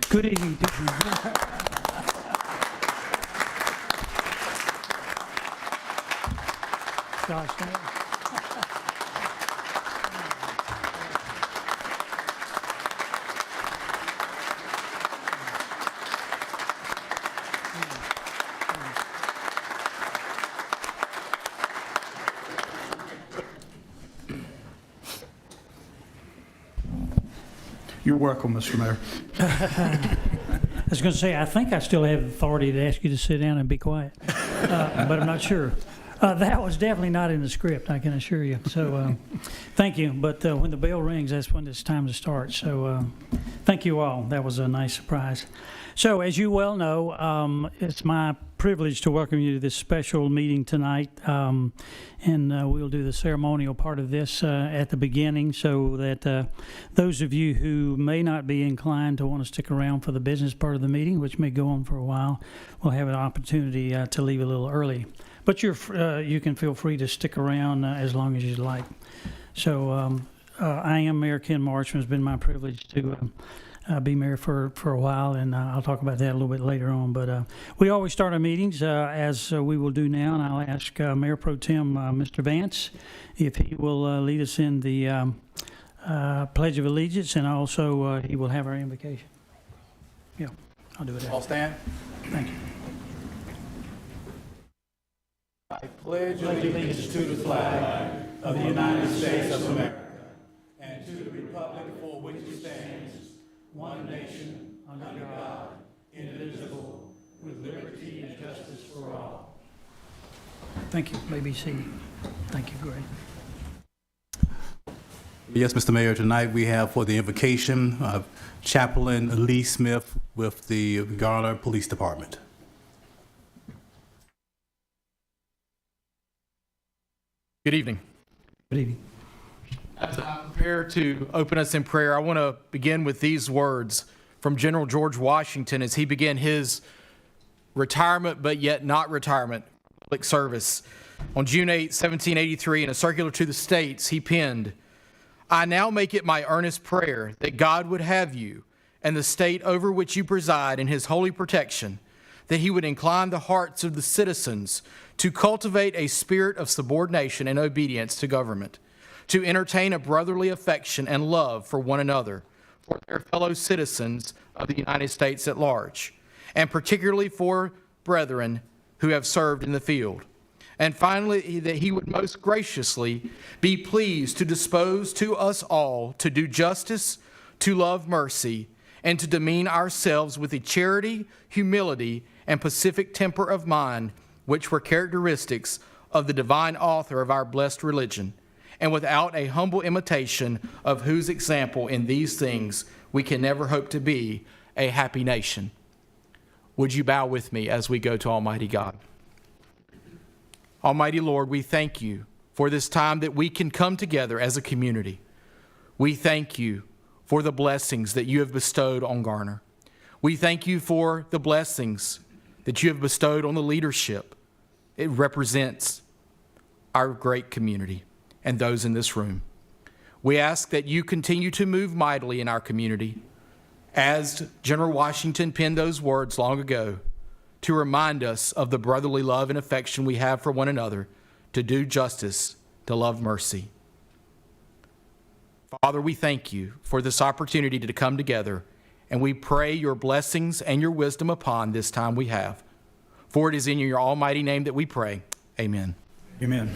Good evening. Gosh, You're welcome, Mr. Mayor. I was going to say, I think I still have authority to ask you to sit down and be quiet, but I'm not sure. That was definitely not in the script, I can assure you. So thank you. But when the bell rings, that's when it's time to start. So thank you all. That was a nice surprise. So as you well know, it's my privilege to welcome you to this special meeting tonight. And we'll do the ceremonial part of this at the beginning so that those of you who may not be inclined to want to stick around for the business part of the meeting, which may go on for a while, will have an opportunity to leave a little early. But you can feel free to stick around as long as you'd like. So I am Mayor Ken Marshburn. It's been my privilege to be mayor for a while, and I'll talk about that a little bit later on. But we always start our meetings as we will do now, and I'll ask Mayor Pro Tem Mr. Vance if he will lead us in the Pledge of Allegiance, and also he will have our invocation. Yeah, I'll do it. All stand. Thank you. I pledge allegiance to the flag of the United States of America and to the republic for which it stands, one nation, under God, indivisible, with liberty and justice for all. Thank you. You may be seated. Thank you, Greg. Yes, Mr. Mayor, tonight we have for the invocation Chaplain Lee Smith with the Garner Police Department. Good evening. Good evening. As I prepare to open us in prayer, I want to begin with these words from General George Washington as he began his retirement, but yet not retirement, public service. On June 8, 1783, in a circular to the states, he penned, "I now make it my earnest prayer that God would have you and the state over which you preside in his holy protection, that he would incline the hearts of the citizens to cultivate a spirit of subordination and obedience to government, to entertain a brotherly affection and love for one another, for their fellow citizens of the United States at large, and particularly for brethren who have served in the field. And finally, that he would most graciously be pleased to dispose to us all to do justice, to love mercy, and to demean ourselves with the charity, humility, and pacific temper of mind which were characteristics of the divine author of our blessed religion, and without a humble imitation of whose example in these things we can never hope to be a happy nation." Would you bow with me as we go to Almighty God? Almighty Lord, we thank you for this time that we can come together as a community. We thank you for the blessings that you have bestowed on Garner. We thank you for the blessings that you have bestowed on the leadership. It represents our great community and those in this room. We ask that you continue to move mightily in our community, as General Washington penned those words long ago, to remind us of the brotherly love and affection we have for one another, to do justice, to love mercy. Father, we thank you for this opportunity to come together, and we pray your blessings and your wisdom upon this time we have. For it is in your almighty name that we pray. Amen. Amen.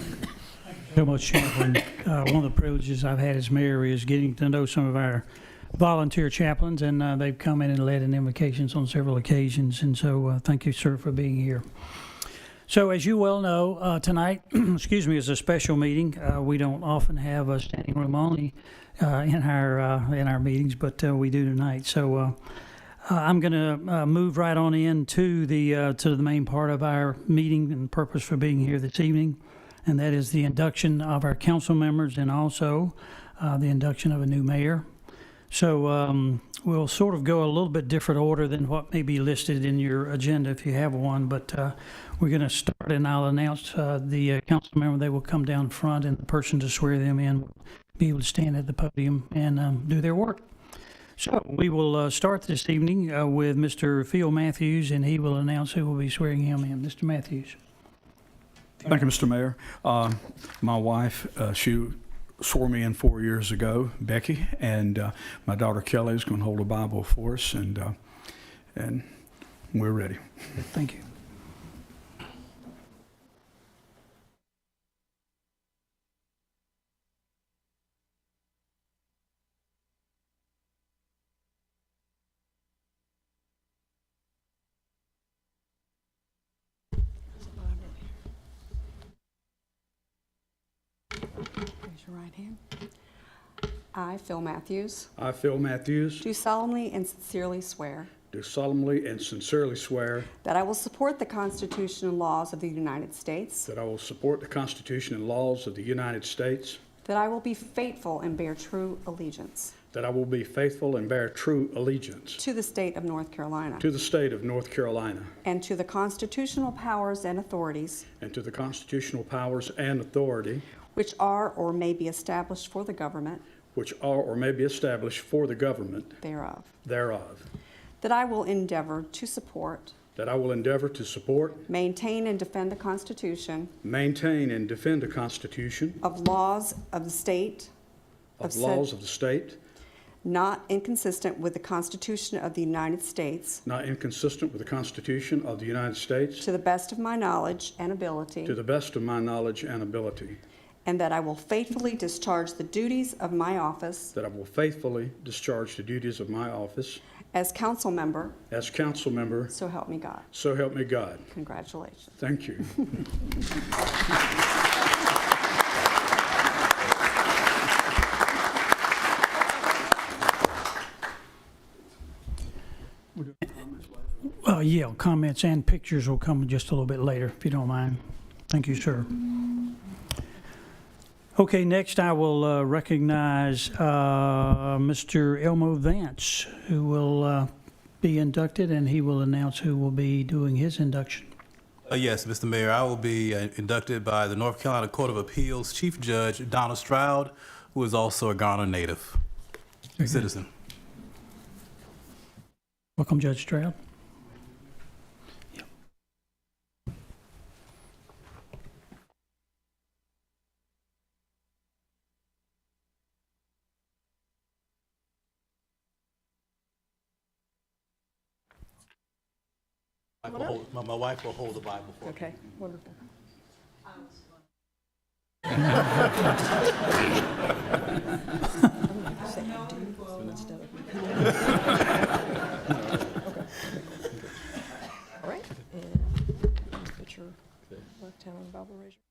So much, Chaplain. One of the privileges I've had as mayor is getting to know some of our volunteer chaplains, and they've come in and led in invocations on several occasions. And so thank you, sir, for being here. So as you well know, tonight, excuse me, is a special meeting. We don't often have a standing room only in our meetings, but we do tonight. So I'm going to move right on into the main part of our meeting and purpose for being here this evening, and that is the induction of our council members and also the induction of a new mayor. So we'll sort of go a little bit different order than what may be listed in your agenda if you have one, but we're going to start, and I'll announce the council member. They will come down front, and the person to swear them in will be able to stand at the podium and do their work. So we will start this evening with Mr. Phil Matthews, and he will announce who will be swearing him in. Mr. Matthews. Thank you, Mr. Mayor. My wife, she swore me in 4 years ago, Becky, and my daughter Kelly is going to hold a Bible for us, and we're ready. Thank you. Raise your right hand. I, Phil Matthews, I, Phil Matthews, do solemnly and sincerely swear do solemnly and sincerely swear that I will support the Constitution and laws of the United States, that I will support the Constitution and laws of the United States, that I will be faithful and bear true allegiance that I will be faithful and bear true allegiance to the state of North Carolina to the state of North Carolina and to the constitutional powers and authorities and to the constitutional powers and authority which are or may be established for the government which are or may be established for the government thereof, thereof, that I will endeavor to support, that I will endeavor to support, maintain, and defend the Constitution maintain, and defend the Constitution of laws of the state of said- laws of the state, not inconsistent with the Constitution of the United States, not inconsistent with the Constitution of the United States, to the best of my knowledge and ability, to the best of my knowledge and ability, and that I will faithfully discharge the duties of my office that I will faithfully discharge the duties of my office as council member, as council member, so help me God. so help me God. Congratulations. Thank you. Yeah, comments and pictures will come just a little bit later, if you don't mind. Thank you, sir. Okay, next I will recognize Mr. Elmo Vance, who will be inducted, and he will announce who will be doing his induction. Yes, Mr. Mayor, I will be inducted by the North Carolina Court of Appeals Chief Judge Donald Stroud, who is also a Garner native citizen. Welcome, Judge Stroud. My wife will hold the Bible for me. Okay, wonderful. All right, and put your left hand on the Bible, raise your.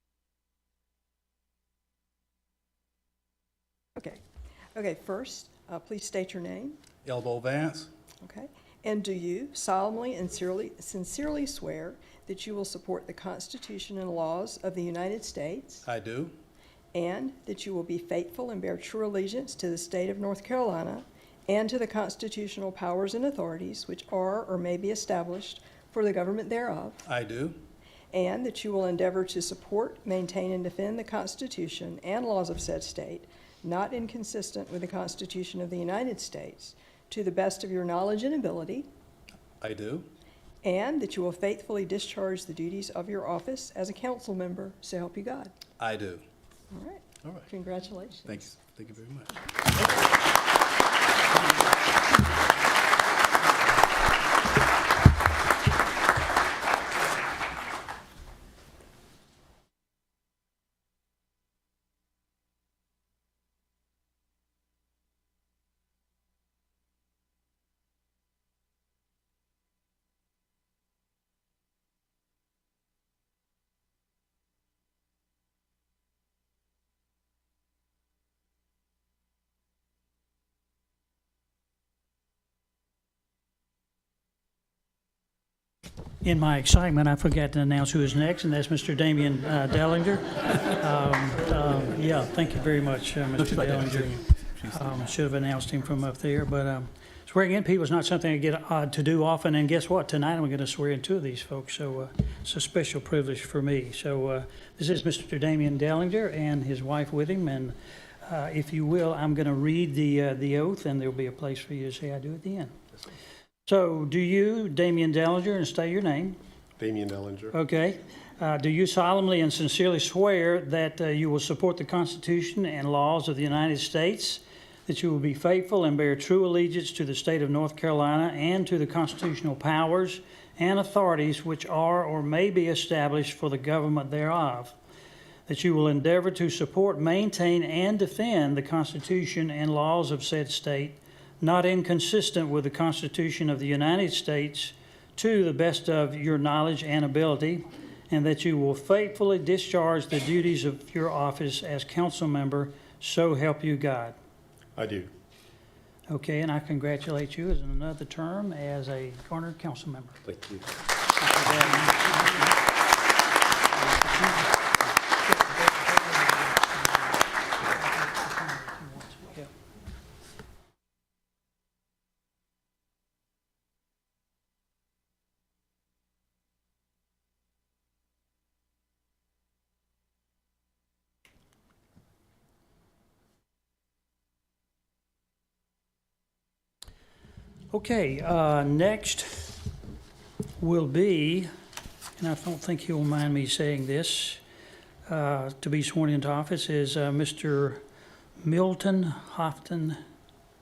Okay, first, please state your name. Elmo Vance? Okay. And do you solemnly and sincerely swear that you will support the Constitution and laws of the United States, I do. and that you will be faithful and bear true allegiance to the state of North Carolina and to the constitutional powers and authorities which are or may be established for the government thereof, I do. and that you will endeavor to support, maintain, and defend the Constitution and laws of said state, not inconsistent with the Constitution of the United States, to the best of your knowledge and ability, I do. and that you will faithfully discharge the duties of your office as a council member, so help you God. I do. All right. All right. Congratulations. Thanks. Thank you very much. In my excitement, I forgot to announce who is next, and that's Mr. Damian Dellinger. Yeah, thank you very much, Mr. Dellinger. Should have announced him from up there, but swearing in people is not something I get to do often, and guess what? Tonight I'm going to swear in two of these folks, so it's a special privilege for me. So this is Mr. Damian Dellinger and his wife with him, and If you will, I'm going to read the oath, and there'll be a place for you to say I do at the end. So, do you, Damian Dellinger, and state your name? Damian Dellinger. Okay. Do you solemnly and sincerely swear that you will support the Constitution and laws of the United States, that you will be faithful and bear true allegiance to the state of North Carolina and to the constitutional powers and authorities which are or may be established for the government thereof, that you will endeavor to support, maintain, and defend the Constitution and laws of said state, not inconsistent with the Constitution of the United States, to the best of your knowledge and ability, and that you will faithfully discharge the duties of your office as council member, so help you God. I do. Okay, and I congratulate you as another term as a Garner council member. Thank you. Okay, next will be, and I don't think he'll mind me saying this, to be sworn into office is Mr. Milton Houghton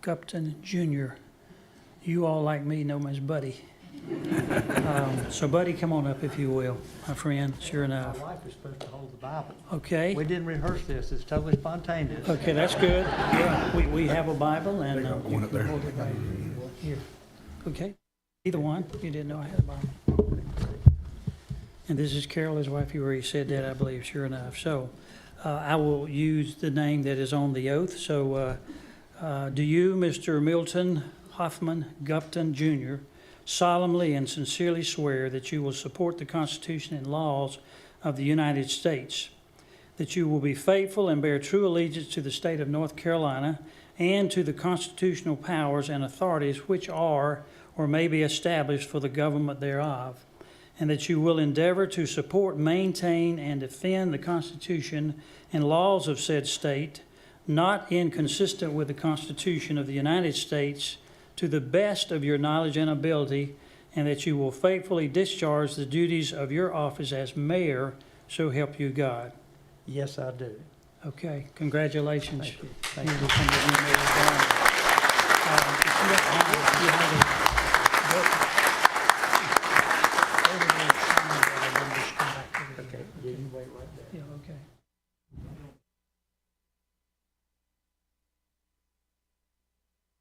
Gupton Jr. You all, like me, know him as Buddy. So Buddy, come on up if you will, my friend, sure enough. My wife is supposed to hold the Bible. Okay. We didn't rehearse this. It's totally spontaneous. Okay, that's good. Yeah, we have a Bible and one up there. hold it right here. Okay, either one. You didn't know I had a Bible. And this is Carol, his wife. You already said that, I believe, sure enough. So I will use the name that is on the oath. So do you, Mr. Milton Hoffman Gupton Jr., solemnly and sincerely swear that you will support the Constitution and laws of the United States, that you will be faithful and bear true allegiance to the state of North Carolina and to the constitutional powers and authorities which are or may be established for the government thereof, and that you will endeavor to support, maintain, and defend the Constitution and laws of said state, not inconsistent with the Constitution of the United States, to the best of your knowledge and ability, and that you will faithfully discharge the duties of your office as mayor, so help you God. Yes, I do. Okay, congratulations. Thank you. Thank you. You become the new mayor of Garner. If you don't mind, if you have a- over there, sign that, and then just come back to the- Okay, you can wait right there. Yeah, okay.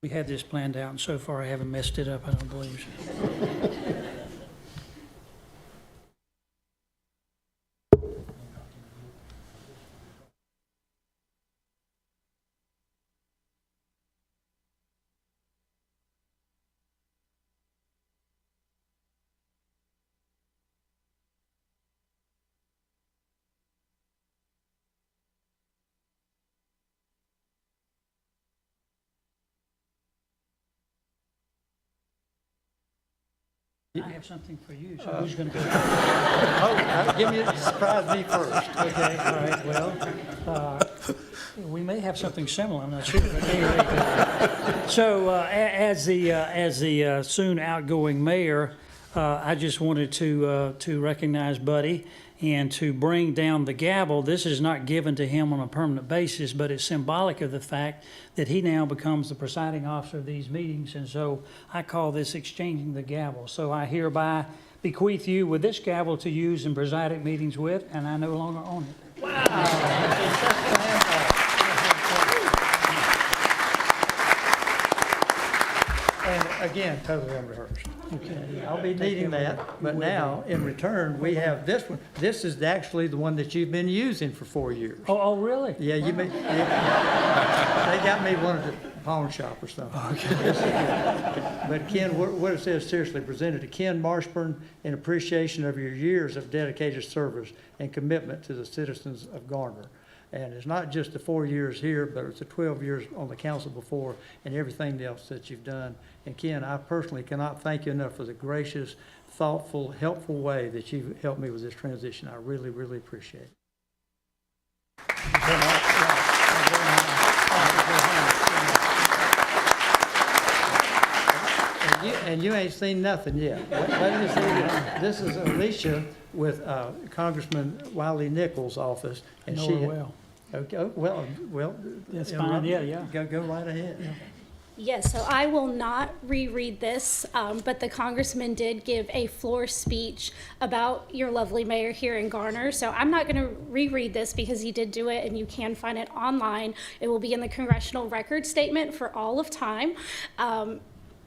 We had this planned out, and so far I haven't messed it up, I don't believe so. I have something for you, so who's going to go? Surprise me first. Okay, all right, well, we may have something similar, I'm not sure. But anyway, so as the soon outgoing mayor, I just wanted to recognize Buddy and to bring down the gavel. This is not given to him on a permanent basis, but it's symbolic of the fact that he now becomes the presiding officer of these meetings, and so I call this exchanging the gavel. So I hereby bequeath you with this gavel to use in presiding meetings with, and I no longer own it. And again, totally unrehearsed. Okay. I'll be needing that, but now, in return, we have this one. This is actually the one that you've been using for 4 years. Oh, really? Yeah, you may, yeah. They got me one at the pawn shop or something. But Ken, what it says, seriously, presented to Ken Marshburn in appreciation of your years of dedicated service and commitment to the citizens of Garner. And it's not just the 4 years here, but it's the 12 years on the council before and everything else that you've done. And Ken, I personally cannot thank you enough for the gracious, thoughtful, helpful way that you've helped me with this transition. I really, really appreciate it. Thank you very much. And you ain't seen nothing yet. Let me see this. This is Alicia with Congressman Wiley Nichols' office. And Know she her well. Okay, oh, well. That's fine, yeah. Go right ahead. Yes, so I will not reread this, but the congressman did give a floor speech about your lovely mayor here in Garner. So I'm not going to reread this because he did do it and you can find it online. It will be in the congressional record statement for all of time.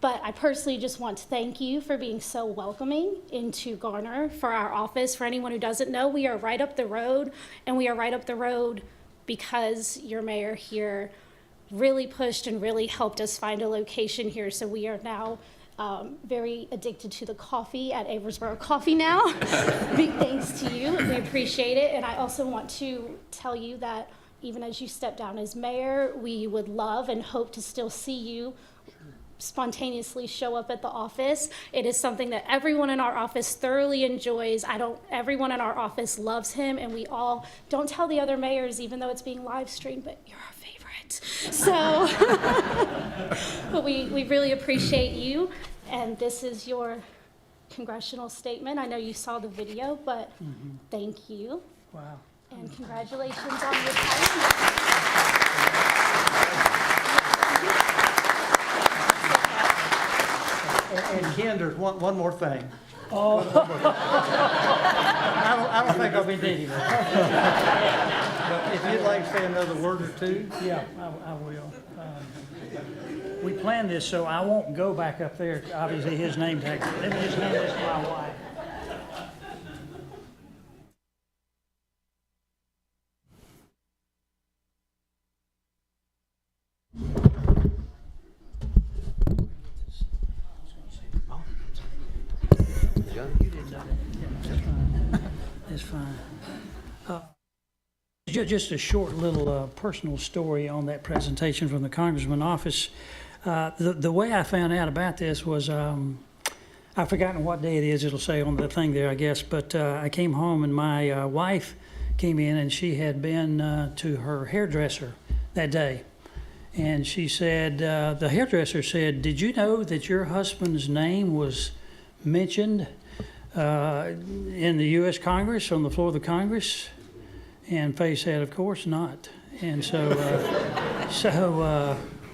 But I personally just want to thank you for being so welcoming into Garner for our office. For anyone who doesn't know, we are right up the road, and we are right up the road because your mayor here really pushed and really helped us find a location here. So we are now very addicted to the coffee at Aversboro Coffee now. Big thanks to you. We appreciate it. And I also want to tell you that even as you step down as mayor, we would love and hope to still see you spontaneously show up at the office. It is something that everyone in our office thoroughly enjoys. Everyone in our office loves him, and we all don't tell the other mayors, even though it's being live streamed, but you're our favorite. So, but we really appreciate you, and this is your congressional statement. I know you saw the video, but thank you. Wow. And congratulations on your retirement. And Ken, there's one more thing. Oh. I don't think I'll be needing it. But if you'd like to say another word or two. Yeah, I will. We planned this, so I won't go back up there. Obviously, his name tag. Let me just hand this to my wife. It's fine. Just a short little personal story on that presentation from the Congressman's office. The way I found out about this was, I've forgotten what day it is, it'll say on the thing there, I guess, but I came home and my wife came in and she had been to her hairdresser that day. And she said, the hairdresser said, "Did you know that your husband's name was mentioned in the U.S. Congress, on the floor of the Congress?" And Faye said, "Of course not." And so,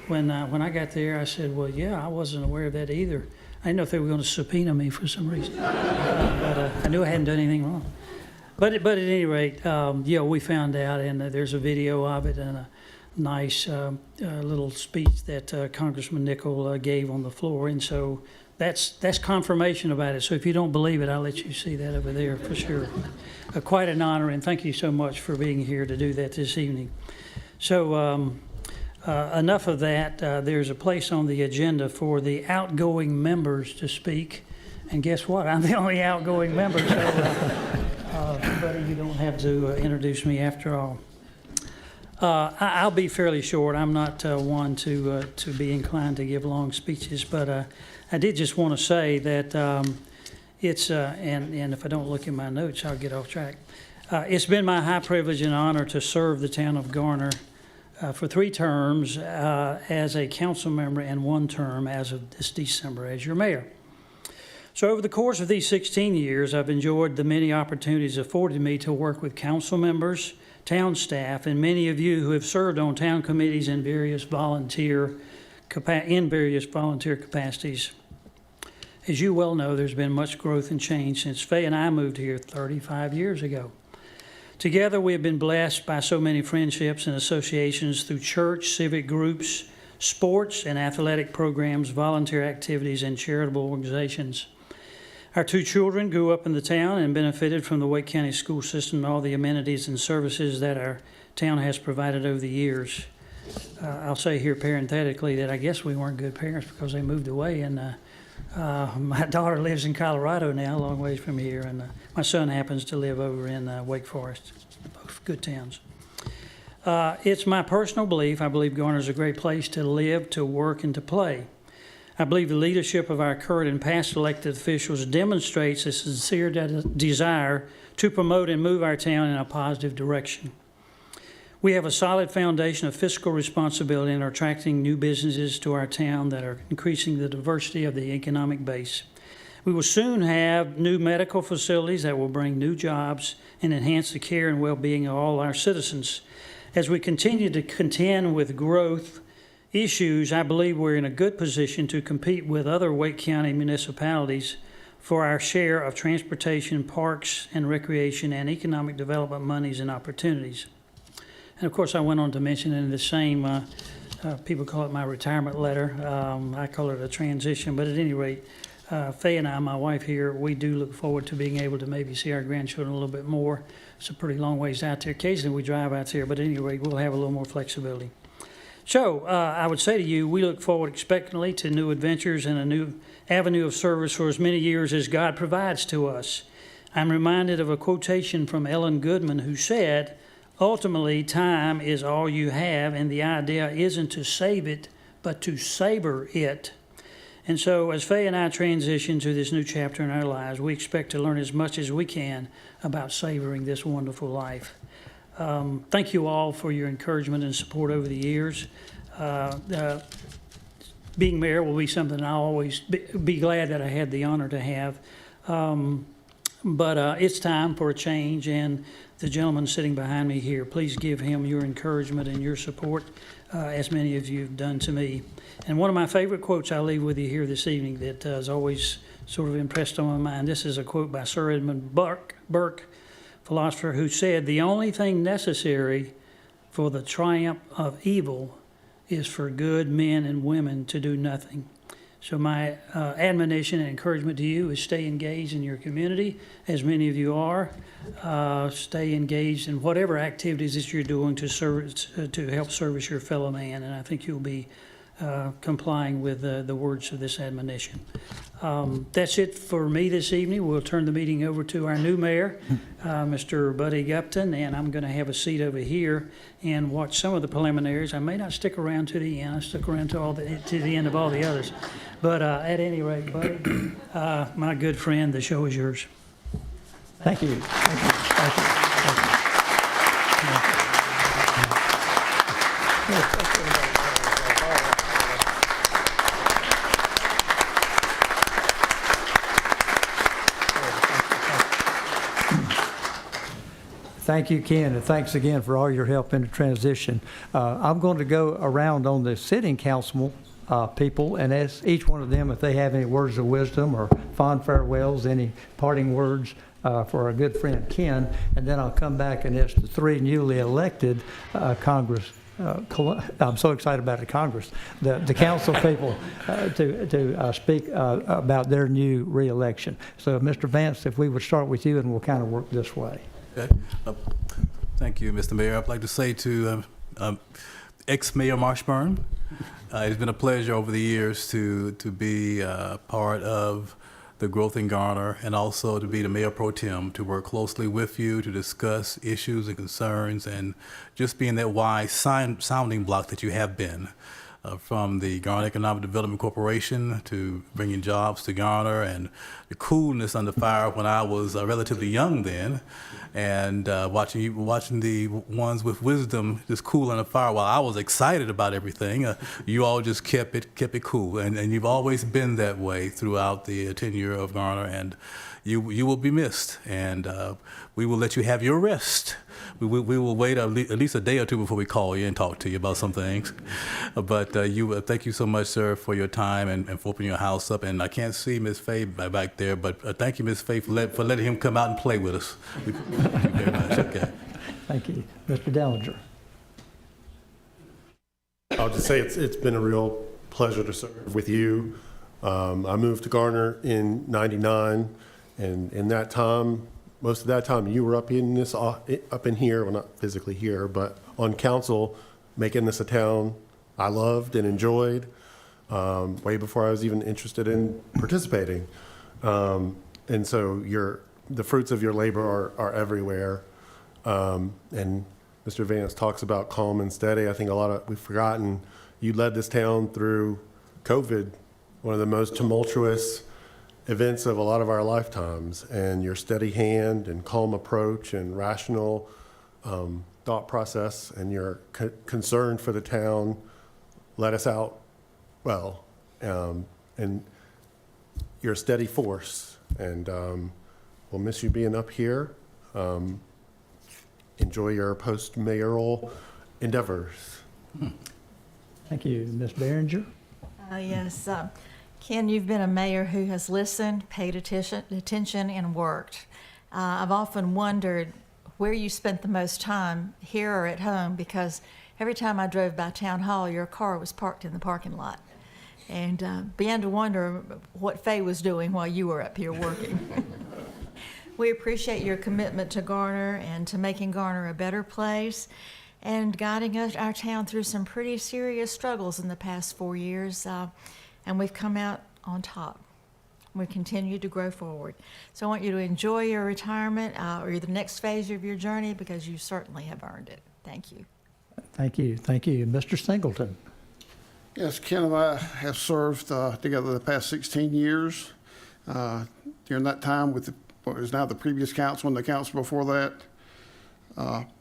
when I got there, I said, "Well, yeah, I wasn't aware of that either. I didn't know if they were going to subpoena me for some reason, but I knew I hadn't done anything wrong." But at any rate, yeah, we found out, and there's a video of it and a nice little speech that Congressman Nichols gave on the floor, and so that's confirmation about it. So if you don't believe it, I'll let you see that over there for sure. Quite an honor, and thank you so much for being here to do that this evening. So enough of that. There's a place on the agenda for the outgoing members to speak, and guess what? I'm the only outgoing member, so buddy, you don't have to introduce me after all. I'll be fairly short. I'm not one to be inclined to give long speeches, but I did just want to say that it's, and if I don't look in my notes, I'll get off track. It's been my high privilege and honor to serve the town of Garner for 3 terms as a council member and 1 term as of this December as your mayor. So over the course of these 16 years, I've enjoyed the many opportunities afforded me to work with council members, town staff, and many of you who have served on town committees in various volunteer capacities. As you well know, there's been much growth and change since Faye and I moved here 35 years ago. Together, we have been blessed by so many friendships and associations through church, civic groups, sports and athletic programs, volunteer activities, and charitable organizations. Our 2 children grew up in the town and benefited from the Wake County school system and all the amenities and services that our town has provided over the years. I'll say here parenthetically that I guess we weren't good parents because they moved away, and my daughter lives in Colorado now, a long ways from here, and my son happens to live over in Wake Forest, both good towns. It's my personal belief, I believe Garner's a great place to live, to work, and to play. I believe the leadership of our current and past elected officials demonstrates a sincere desire to promote and move our town in a positive direction. We have a solid foundation of fiscal responsibility and are attracting new businesses to our town that are increasing the diversity of the economic base. We will soon have new medical facilities that will bring new jobs and enhance the care and well-being of all our citizens. As we continue to contend with growth issues, I believe we're in a good position to compete with other Wake County municipalities for our share of transportation, parks and recreation, and economic development monies and opportunities. And of course, I went on to mention in the same, people call it my retirement letter. I call it a transition, but at any rate, Faye and I, my wife here, we do look forward to being able to maybe see our grandchildren a little bit more. It's a pretty long ways out there. Occasionally we drive out there, but at any rate, we'll have a little more flexibility. So I would say to you, we look forward expectantly to new adventures and a new avenue of service for as many years as God provides to us. I'm reminded of a quotation from Ellen Goodman, who said, "Ultimately, time is all you have, and the idea isn't to save it, but to savor it." And so as Faye and I transition to this new chapter in our lives, we expect to learn as much as we can about savoring this wonderful life. Thank you all for your encouragement and support over the years. Being mayor will be something I'll always be glad that I had the honor to have. But it's time for a change, and the gentleman sitting behind me here, please give him your encouragement and your support, as many of you have done to me. And one of my favorite quotes I'll leave with you here this evening that has always sort of impressed on my mind. This is a quote by Sir Edmund Burke, philosopher, who said, "The only thing necessary for the triumph of evil is for good men and women to do nothing." So my admonition and encouragement to you is stay engaged in your community, as many of you are. Stay engaged in whatever activities that you're doing to help service your fellow man, and I think you'll be complying with the words of this admonition. That's it for me this evening. We'll turn the meeting over to our new mayor, Mr. Buddy Gupton, and I'm going to have a seat over here and watch some of the preliminaries. I may not stick around to the end. I stuck around to the end of all the others. But at any rate, Buddy, my good friend, the show is yours. Thank you. Thank you. Thank you. Thank you, Ken, and thanks again for all your help in the transition. I'm going to go around on the sitting council people and ask each one of them if they have any words of wisdom or fond farewells, any parting words for our good friend Ken, and then I'll come back and ask the three newly elected Congress. I'm so excited about the Congress, the council people to speak about their new re-election. So, Mr. Vance, if we would start with you, and we'll kind of work this way. Okay. Thank you, Mr. Mayor. I'd like to say to ex-Mayor Marshburn, it's been a pleasure over the years to be part of the growth in Garner, and also to be the Mayor Pro Tem, to work closely with you to discuss issues and concerns, and just being that wise sounding block that you have been. From the Garner Economic Development Corporation to bringing jobs to Garner, and the coolness under fire when I was relatively young then, and watching the ones with wisdom just cool under fire while I was excited about everything. You all just kept it cool, and you've always been that way throughout the tenure of Garner, and you will be missed, and we will let you have your rest. We will wait at least a day or two before we call you and talk to you about some things. But thank you so much, sir, for your time and for opening your house up. And I can't see Ms. Faye back there, but thank you, Ms. Faye, for letting him come out and play with us. Thank you very much. Okay. Thank you. Mr. Dellinger. I'll just say it's been a real pleasure to serve with you. I moved to Garner in '99, and in that time, most of that time, you were up in here, well, not physically here, but on council, making this a town I loved and enjoyed, way before I was even interested in participating. And so the fruits of your labor are everywhere. And Mr. Vance talks about calm and steady. I think we've forgotten, you led this town through COVID, one of the most tumultuous events of a lot of our lifetimes, and your steady hand and calm approach and rational thought process and your concern for the town led us out well. And you're a steady force, and we'll miss you being up here. Enjoy your post-mayoral endeavors. Thank you. Ms. Behringer? Yes. Ken, you've been a mayor who has listened, paid attention, and worked. I've often wondered where you spent the most time, here or at home, because every time I drove by Town Hall, your car was parked in the parking lot. And began to wonder what Faye was doing while you were up here working. We appreciate your commitment to Garner and to making Garner a better place and guiding our town through some pretty serious struggles in the past 4 years. And we've come out on top. We continue to grow forward. So I want you to enjoy your retirement or the next phase of your journey, because you certainly have earned it. Thank you. Thank you. Thank you. Mr. Singleton? Yes, Ken and I have served together the past 16 years. During that time with what is now the previous council and the council before that,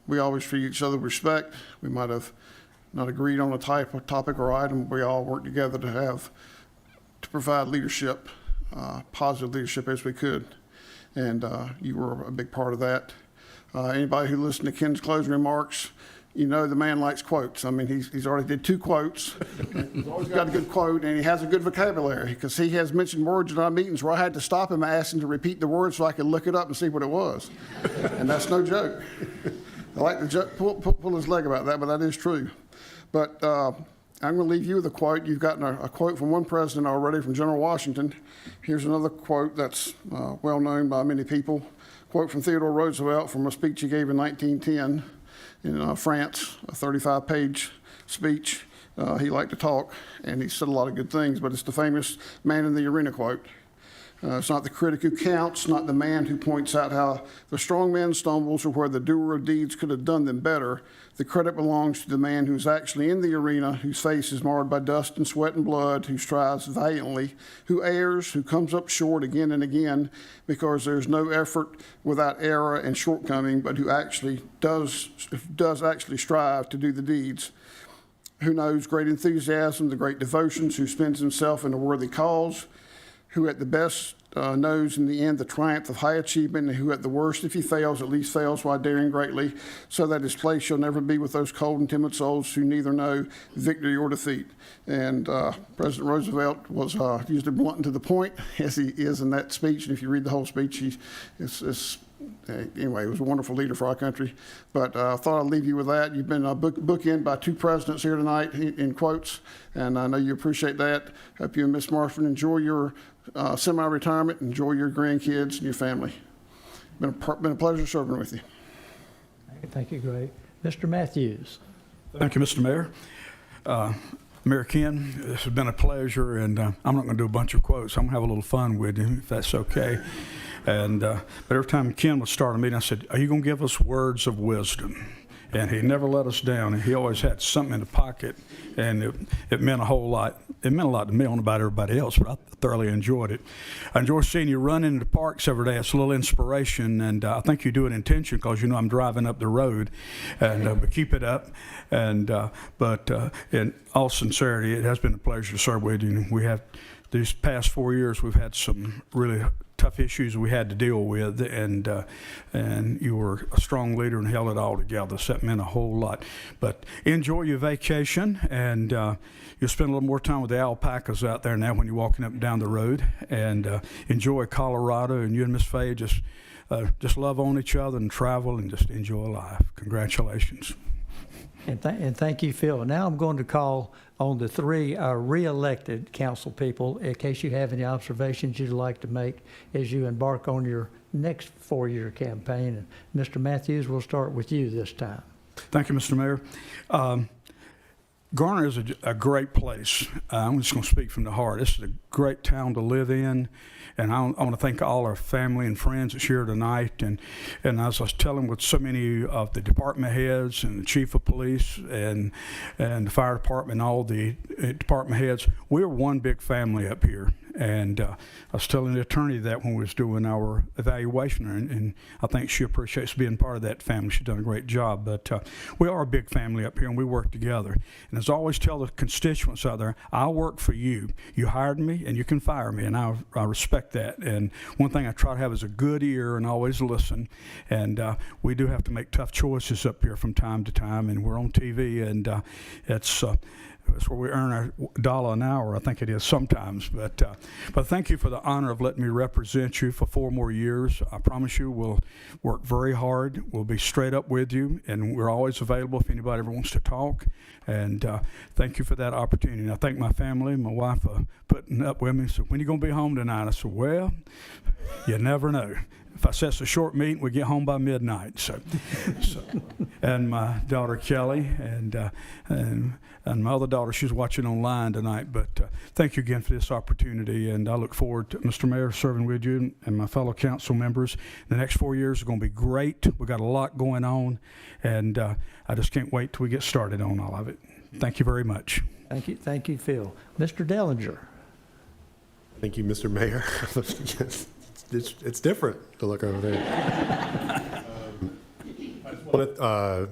we always treat each other with respect. We might have not agreed on a type of topic or item. We all worked together to provide leadership, positive leadership as we could. And you were a big part of that. Anybody who listened to Ken's closing remarks, you know the man likes quotes. I mean, he's already did 2 quotes. He's always got a good quote, and he has a good vocabulary, because he has mentioned words in our meetings where I had to stop him and ask him to repeat the words so I could look it up and see what it was. And that's no joke. I like to pull his leg about that, but that is true. But I'm going to leave you with a quote. You've gotten a quote from one president already, from General Washington. Here's another quote that's well known by many people. Quote from Theodore Roosevelt from a speech he gave in 1910 in France, a 35-page speech. He liked to talk, and he said a lot of good things, but it's the famous man in the arena quote. It's not the critic who counts, not the man who points out how the strong man stumbles or where the doer of deeds could have done them better. The credit belongs to the man who's actually in the arena, whose face is marred by dust and sweat and blood, who strives valiantly, who errs, who comes up short again and again, because there's no effort without error and shortcoming, but who actually does actually strive to do the deeds. Who knows great enthusiasm, the great devotions, who spends himself in a worthy cause, who at the best knows in the end the triumph of high achievement, and who at the worst, if he fails, at least fails while daring greatly, so that his place shall never be with those cold and timid souls who neither know victory or defeat. And President Roosevelt was usually blunt and to the point, as he is in that speech. And if you read the whole speech, anyway, he was a wonderful leader for our country. But I thought I'd leave you with that. You've been bookended by 2 presidents here tonight in quotes, and I know you appreciate that. Hope you and Ms. Marshburn enjoy your semi-retirement, enjoy your grandkids and your family. Been a pleasure serving with you. Thank you, Greg. Mr. Matthews? Thank you, Mr. Mayor. Mayor Ken, this has been a pleasure, and I'm not going to do a bunch of quotes. I'm going to have a little fun with you, if that's okay. And but every time Ken would start a meeting, I said, "Are you going to give us words of wisdom?" And he never let us down. And he always had something in the pocket, and it meant a whole lot. It meant a lot to me. I don't know about everybody else, but I thoroughly enjoyed it. I enjoy seeing you run into the parks every day. It's a little inspiration, and I think you do it intention, because you know I'm driving up the road. And but keep it up. And but in all sincerity, it has been a pleasure to serve with you. We have these past 4 years, we've had some really tough issues we had to deal with, and you were a strong leader and held it all together. So that meant a whole lot. But enjoy your vacation, and you'll spend a little more time with the alpacas out there now when you're walking up and down the road. And enjoy Colorado, and you and Miss Faye just love on each other and travel and just enjoy life. Congratulations. And thank you, Phil. Now I'm going to call on the 3 re-elected council people in case you have any observations you'd like to make as you embark on your next 4-year campaign. And Mr. Matthews, we'll start with you this time. Thank you, Mr. Mayor. Garner is a great place. I'm just going to speak from the heart. This is a great town to live in, and I want to thank all our family and friends that's here tonight. And as I was telling with so many of the department heads and the chief of police and the fire department and all the department heads, we're one big family up here. And I was telling the attorney that when we was doing our evaluation, and I think she appreciates being part of that family. She's done a great job. But we are a big family up here, and we work together. And as I always tell the constituents out there, I work for you. You hired me, and you can fire me, and I respect that. And one thing I try to have is a good ear and always listen. And we do have to make tough choices up here from time to time, and we're on TV, and it's where we earn our $1 an hour, I think it is sometimes. But thank you for the honor of letting me represent you for 4 more years. I promise you we'll work very hard. We'll be straight up with you, and we're always available if anybody ever wants to talk. And thank you for that opportunity. And I thank my family, my wife, for putting up with me. So when are you going to be home tonight? I said, well, you never know. If I set a short meeting, we get home by midnight. So, and my daughter Kelly and my other daughter, she's watching online tonight. But thank you again for this opportunity, and I look forward to, Mr. Mayor, serving with you and my fellow council members. The next 4 years are going to be great. We got a lot going on, and I just can't wait till we get started on all of it. Thank you very much. Thank you, Phil. Mr. Dellinger. Thank you, Mr. Mayor. It's different to look over there. I just want to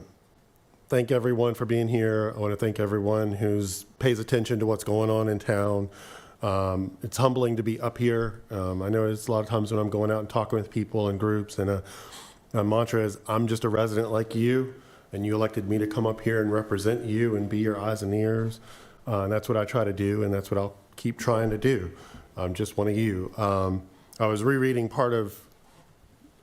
thank everyone for being here. I want to thank everyone who pays attention to what's going on in town. It's humbling to be up here. I know it's a lot of times when I'm going out and talking with people and groups, and my mantra is, I'm just a resident like you, and you elected me to come up here and represent you and be your eyes and ears. And that's what I try to do, and that's what I'll keep trying to do. I'm just one of you. I was rereading part of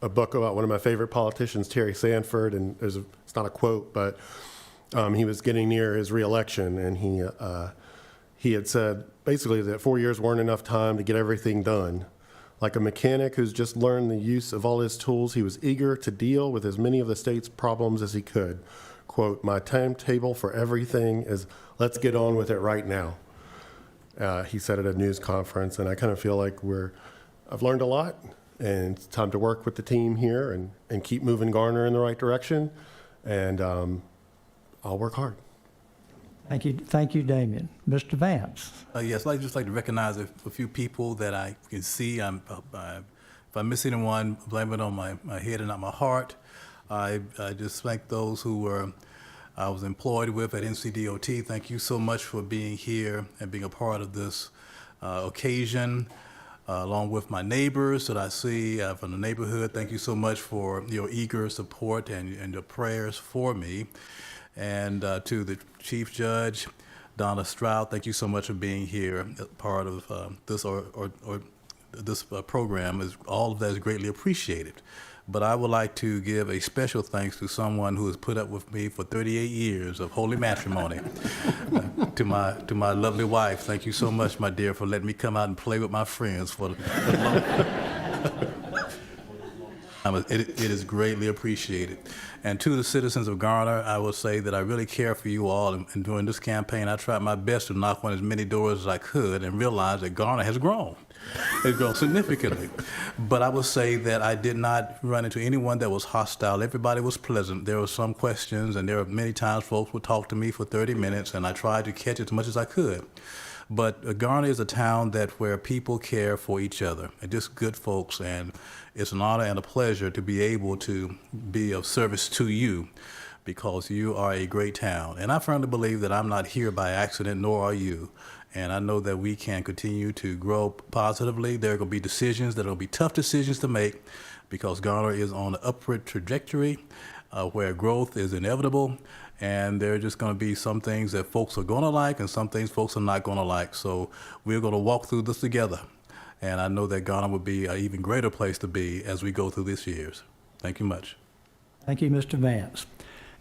a book about one of my favorite politicians, Terry Sanford, and it's not a quote, but he was getting near his reelection, and he had said basically that 4 years weren't enough time to get everything done. Like a mechanic who's just learned the use of all his tools, he was eager to deal with as many of the state's problems as he could. Quote, my timetable for everything is let's get on with it right now. He said at a news conference, and I kind of feel like I've learned a lot, and it's time to work with the team here and keep moving Garner in the right direction, and I'll work hard. Thank you, Damien. Mr. Vance. Yes, I'd just like to recognize a few people that I can see. If I miss anyone, blame it on my head and not my heart. I just thank those who I was employed with at NC.DOT. Thank you so much for being here and being a part of this occasion. Along with my neighbors that I see from the neighborhood, thank you so much for your eager support and your prayers for me. And to the Chief Judge, Donna Stroud, thank you so much for being here. Part of this this program all of that is greatly appreciated. But I would like to give a special thanks to someone who has put up with me for 38 years of holy matrimony. To my lovely wife, thank you so much, my dear, for letting me come out and play with my friends for the long. It is greatly appreciated. And to the citizens of Garner, I will say that I really care for you all. And during this campaign, I tried my best to knock on as many doors as I could and realize that Garner has grown. It's grown significantly. But I will say that I did not run into anyone that was hostile. Everybody was pleasant. There were some questions, and there were many times folks would talk to me for 30 minutes, and I tried to catch as much as I could. But Garner is a town where people care for each other, and just good folks, and it's an honor and a pleasure to be able to be of service to you, because you are a great town. And I firmly believe that I'm not here by accident, nor are you. And I know that we can continue to grow positively. There are going to be decisions that will be tough decisions to make, because Garner is on an upward trajectory where growth is inevitable. And there are just going to be some things that folks are going to like and some things folks are not going to like. So we're going to walk through this together. And I know that Garner will be an even greater place to be as we go through these years. Thank you much. Thank you, Mr. Vance.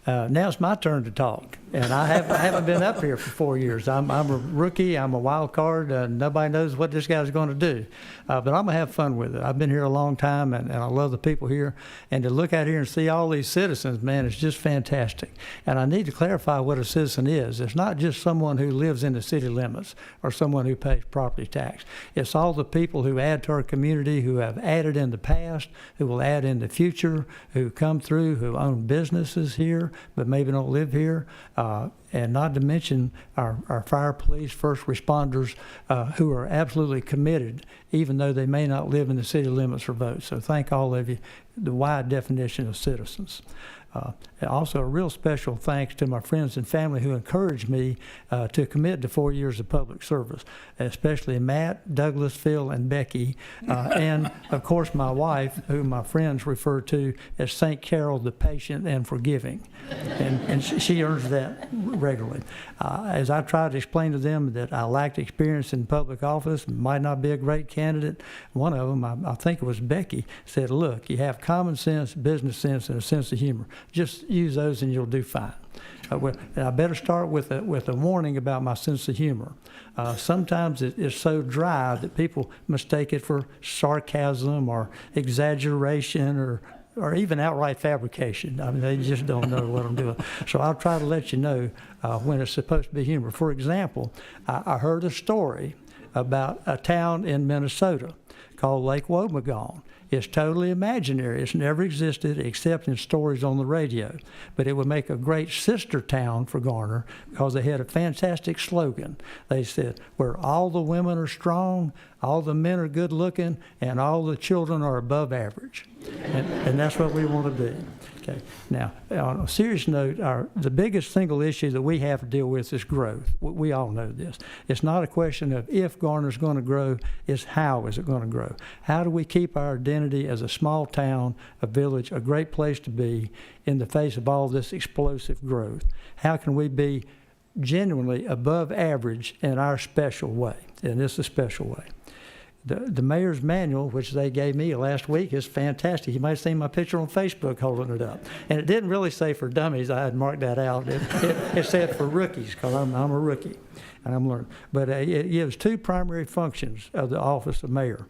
Now it's my turn to talk, and I haven't been up here for 4 years. I'm a rookie. I'm a wild card. Nobody knows what this guy's going to do, but I'm gonna have fun with it. I've been here a long time, and I love the people here. And to look out here and see all these citizens, man, it's just fantastic. And I need to clarify what a citizen is. It's not just someone who lives in the city limits or someone who pays property tax. It's all the people who add to our community, who have added in the past, who will add in the future, who come through, who own businesses here, but maybe don't live here, and not to mention our fire, police, first responders who are absolutely committed, even though they may not live in the city limits or vote. So thank all of you, the wide definition of citizens. And also a real special thanks to my friends and family who encouraged me to commit to 4 years of public service, especially Matt, Douglas, Phil, and Becky, and of course my wife, who my friends refer to as St. Carol, the patient and forgiving, and she earns that regularly. As I tried to explain to them that I lacked experience in public office, might not be a great candidate, one of them, I think it was Becky, said, look, you have common sense, business sense, and a sense of humor. Just use those and you'll do fine. Well, I better start with a warning about my sense of humor. Sometimes it's so dry that people mistake it for sarcasm or exaggeration or even outright fabrication. I mean, they just don't know what I'm doing. So I'll try to let you know when it's supposed to be humor. For example, I heard a story about a town in Minnesota called Lake Wobegon. It's totally imaginary. It's never existed except in stories on the radio. But it would make a great sister town for Garner because they had a fantastic slogan. They said, where all the women are strong, all the men are good looking, and all the children are above average. And that's what we want to be. Okay. Now, on a serious note, the biggest single issue that we have to deal with is growth. We all know this. It's not a question of if Garner's going to grow, it's how is it going to grow. How do we keep our identity as a small town, a village, a great place to be in the face of all this explosive growth? How can we be genuinely above average in our special way? And this is a special way. The mayor's manual, which they gave me last week, is fantastic. You might have seen my picture on Facebook holding it up. And it didn't really say for dummies. I had marked that out. It said for rookies, because I'm a rookie and I'm learning. But it gives two primary functions of the office of mayor.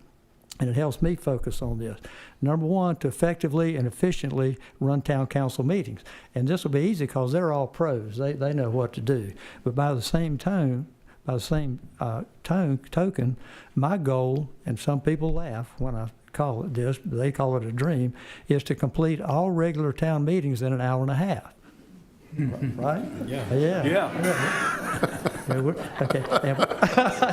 And it helps me focus on this. Number one, to effectively and efficiently run town council meetings. And this will be easy because they're all pros. They know what to do. But by the same token, my goal, and some people laugh when I call it this, but they call it a dream, is to complete all regular town meetings in an hour and a half. Right? Yeah. Okay.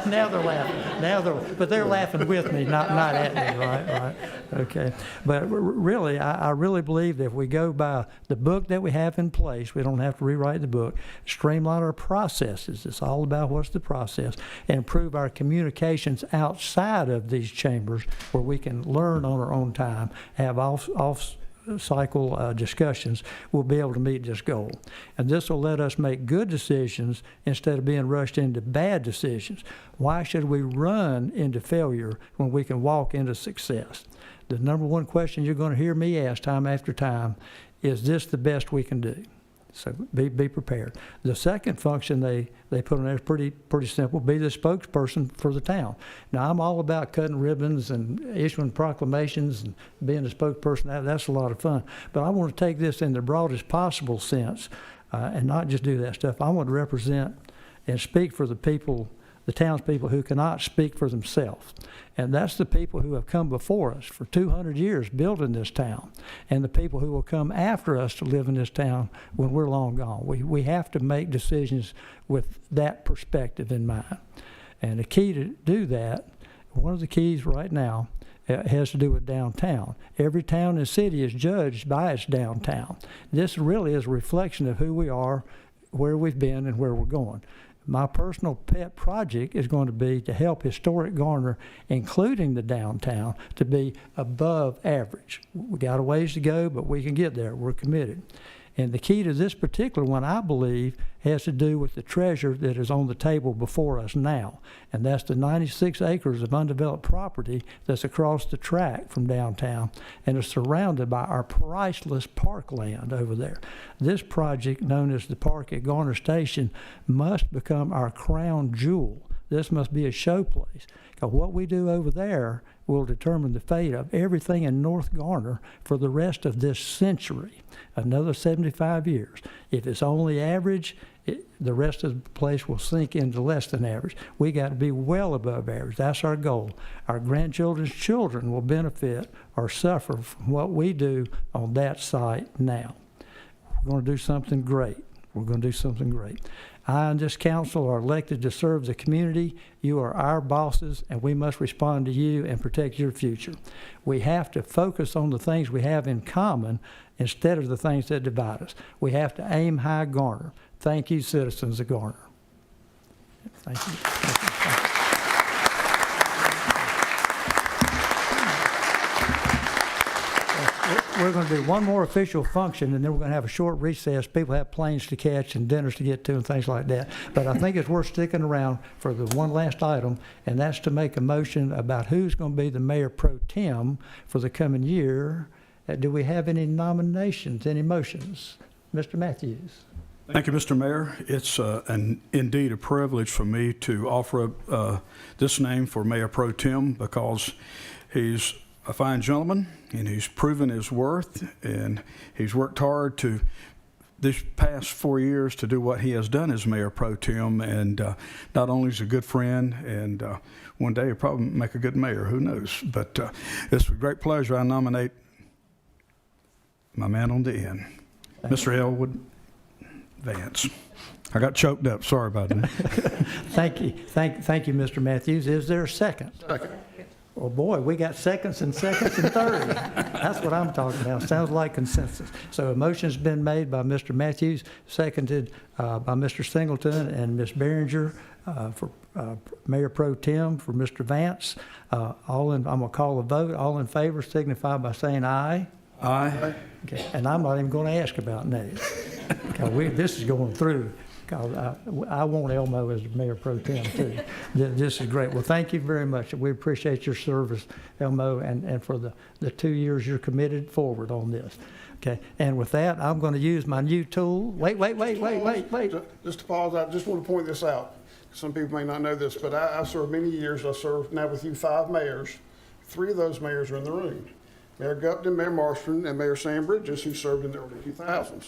Now they're laughing. But they're laughing with me, not at me. Right. Okay. But really, I really believe that if we go by the book that we have in place, we don't have to rewrite the book. Streamline our processes. It's all about what's the process, and improve our communications outside of these chambers, where we can learn on our own time, have off cycle discussions, we'll be able to meet this goal. And this will let us make good decisions instead of being rushed into bad decisions. Why should we run into failure when we can walk into success? The number one question you're going to hear me ask time after time is this the best we can do? So be prepared. The second function they put on there is pretty simple. Be the spokesperson for the town. Now, I'm all about cutting ribbons and issuing proclamations and being the spokesperson. That's a lot of fun. But I want to take this in the broadest possible sense and not just do that stuff. I want to represent and speak for the people, the townspeople who cannot speak for themselves. And that's the people who have come before us for 200 years building this town, and the people who will come after us to live in this town when we're long gone. We have to make decisions with that perspective in mind. And the key to do that, one of the keys right now, has to do with downtown. Every town and city is judged by its downtown. This really is a reflection of who we are, where we've been, and where we're going. My personal pet project is going to be to help historic Garner, including the downtown, to be above average. We got a ways to go, but we can get there. We're committed. And the key to this particular one, I believe, has to do with the treasure that is on the table before us now. And that's the 96 acres of undeveloped property that's across the track from downtown and is surrounded by our priceless parkland over there. This project, known as the park at Garner Station, must become our crown jewel. This must be a showplace. Because what we do over there will determine the fate of everything in North Garner for the rest of this century, another 75 years. If it's only average, the rest of the place will sink into less than average. We got to be well above average. That's our goal. Our grandchildren's children will benefit or suffer from what we do on that site now. We're going to do something great. We're going to do something great. I and this council are elected to serve the community. You are our bosses, and we must respond to you and protect your future. We have to focus on the things we have in common instead of the things that divide us. We have to aim high, Garner. Thank you, citizens of Garner. Thank you. We're going to do one more official function, and then we're going to have a short recess. People have planes to catch and dinners to get to and things like that. But I think it's worth sticking around for the one last item, and that's to make a motion about who's going to be the mayor pro tem for the coming year. Do we have any nominations, any motions? Mr. Matthews. Thank you, Mr. Mayor. It's indeed a privilege for me to offer up this name for Mayor Pro Tem because he's a fine gentleman and he's proven his worth, and he's worked hard to this past 4 years to do what he has done as Mayor Pro Tem, and not only is he a good friend, and one day he'll probably make a good mayor, who knows, but it's with great pleasure I nominate my man on the end, Mr. Elwood Vance. I got choked up. Sorry about that. Thank you. Thank you, Mr. Matthews. Is there a second? Second. Well, boy, we got seconds and thirds. That's what I'm talking about. Sounds like consensus. So a motion's been made by Mr. Matthews, seconded by Mr. Singleton and Ms. Behringer for Mayor Pro Tem for Mr. Vance. I'm going to call a vote. All in favor signify by saying aye. Aye. Okay. And I'm not even going to ask about nays. This is going through. I want Elmo as Mayor Pro Tem too. This is great. Well, thank you very much. We appreciate your service, Elmo, and for the 2 years you're committed forward on this. Okay, and with that, I'm going to use my new tool. Wait. Just to pause, I just want to point this out. Some people may not know this, but I served many years. I served now with you 5 mayors. 3 of those mayors are in the room. Mayor Gupton, Mayor Marshburn, and Mayor Sam Bridges, who served in the early 2000s.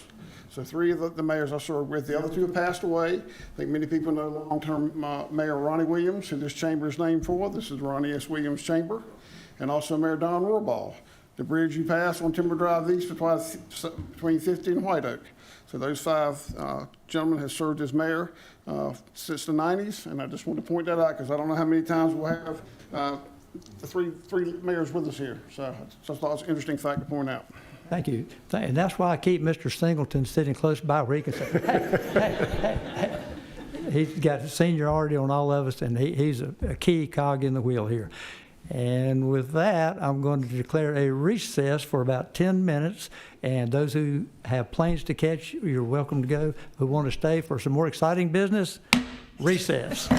So 3 of the mayors I served with. The other 2 have passed away. I think many people know long-term Mayor Ronnie Williams, who this chamber is named for. This is Ronnie S. Williams Chamber. And also Mayor Don Rohrbaugh. The bridge you pass on Timber Drive East between 50 and White Oak. So those 5 gentlemen have served as mayor since the 90s. And I just want to point that out because I don't know how many times we'll have the three mayors with us here. So I thought it was an interesting fact to point out. Thank you. And that's why I keep Mr. Singleton sitting close by where he can say, hey. He's got seniority on all of us, and he's a key cog in the wheel here. And with that, I'm going to declare a recess for about 10 minutes. And those who have planes to catch, you're welcome to go. Who want to stay for some more exciting business, recess.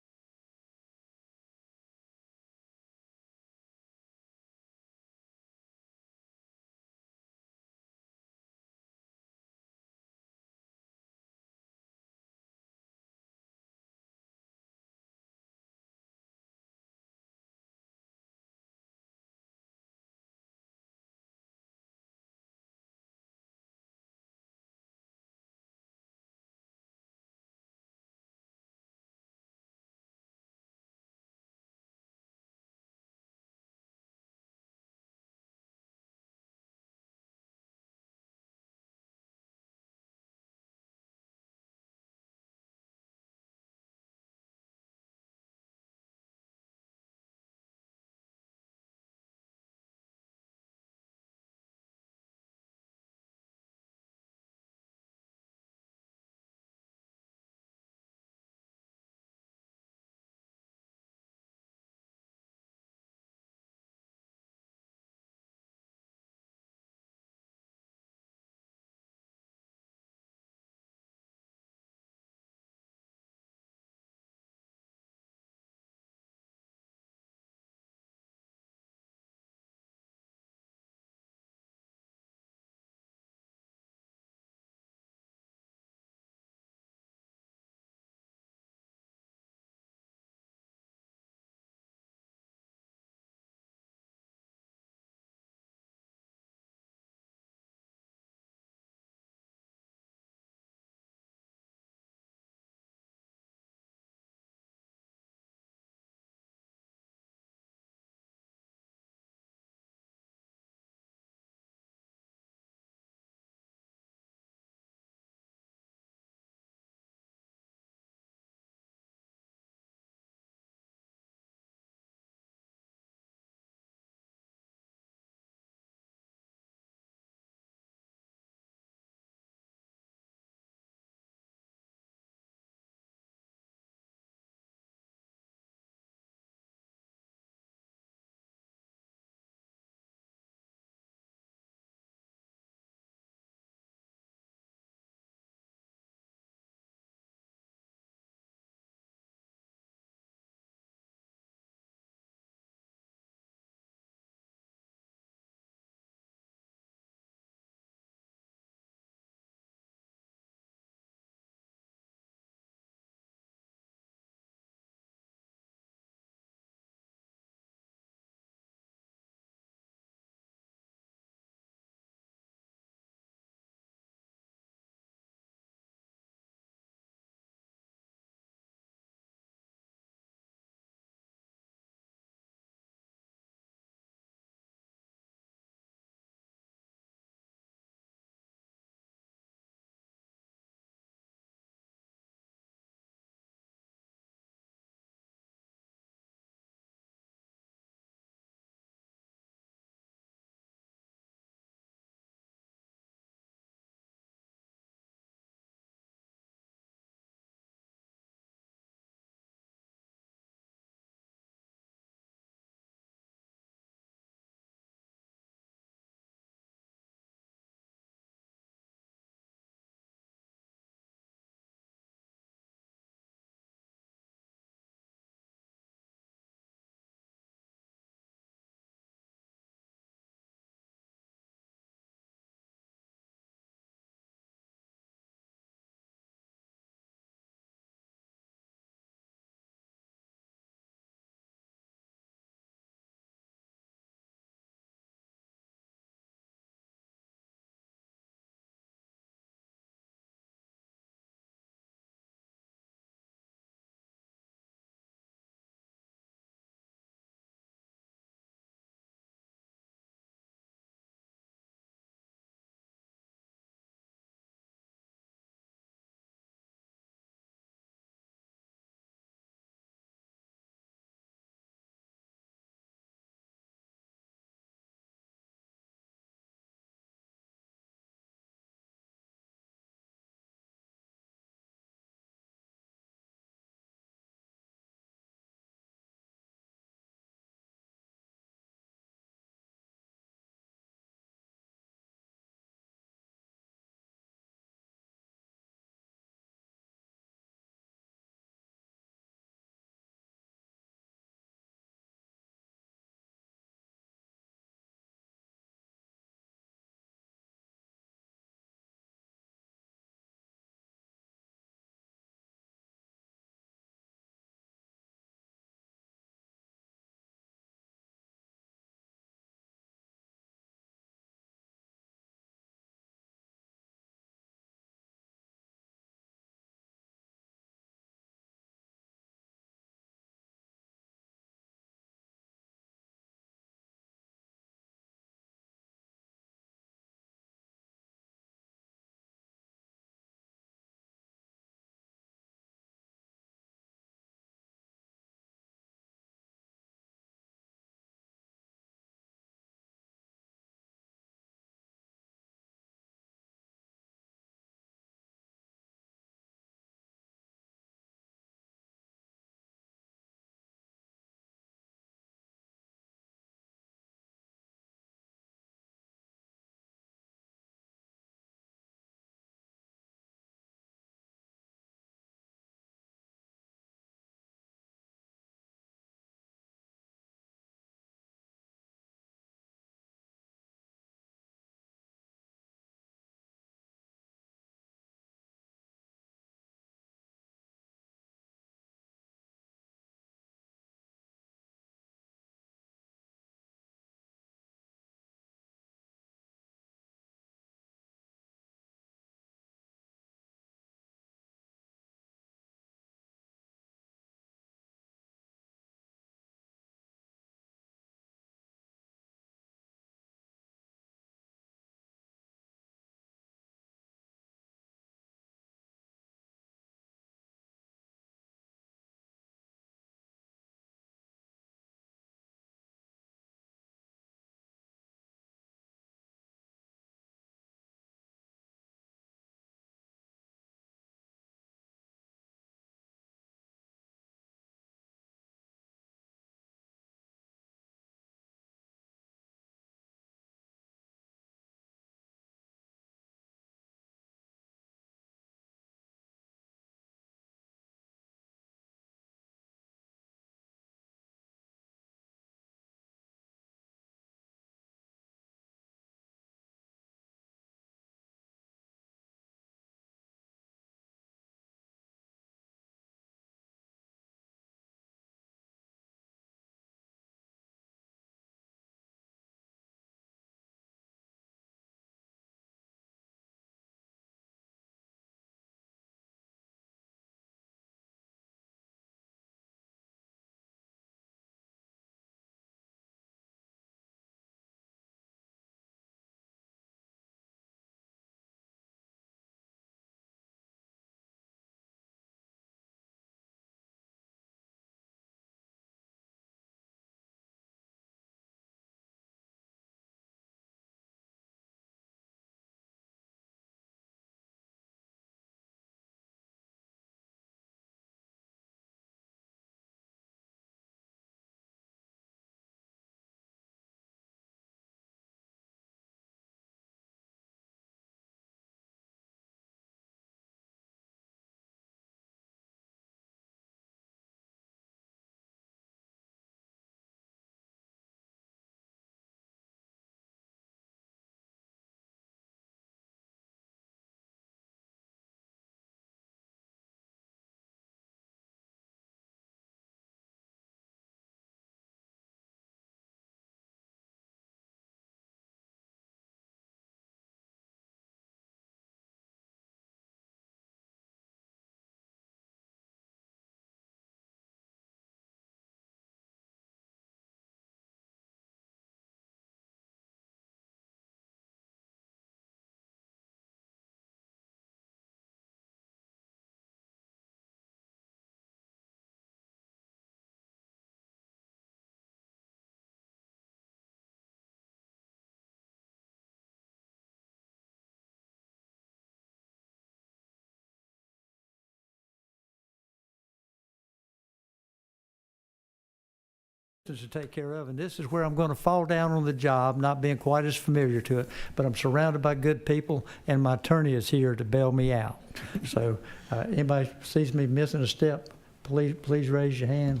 to take care of, and this is where I'm going to fall down on the job, not being quite as familiar to it, but I'm surrounded by good people, and my attorney is here to bail me out. So anybody sees me missing a step, please raise your hand.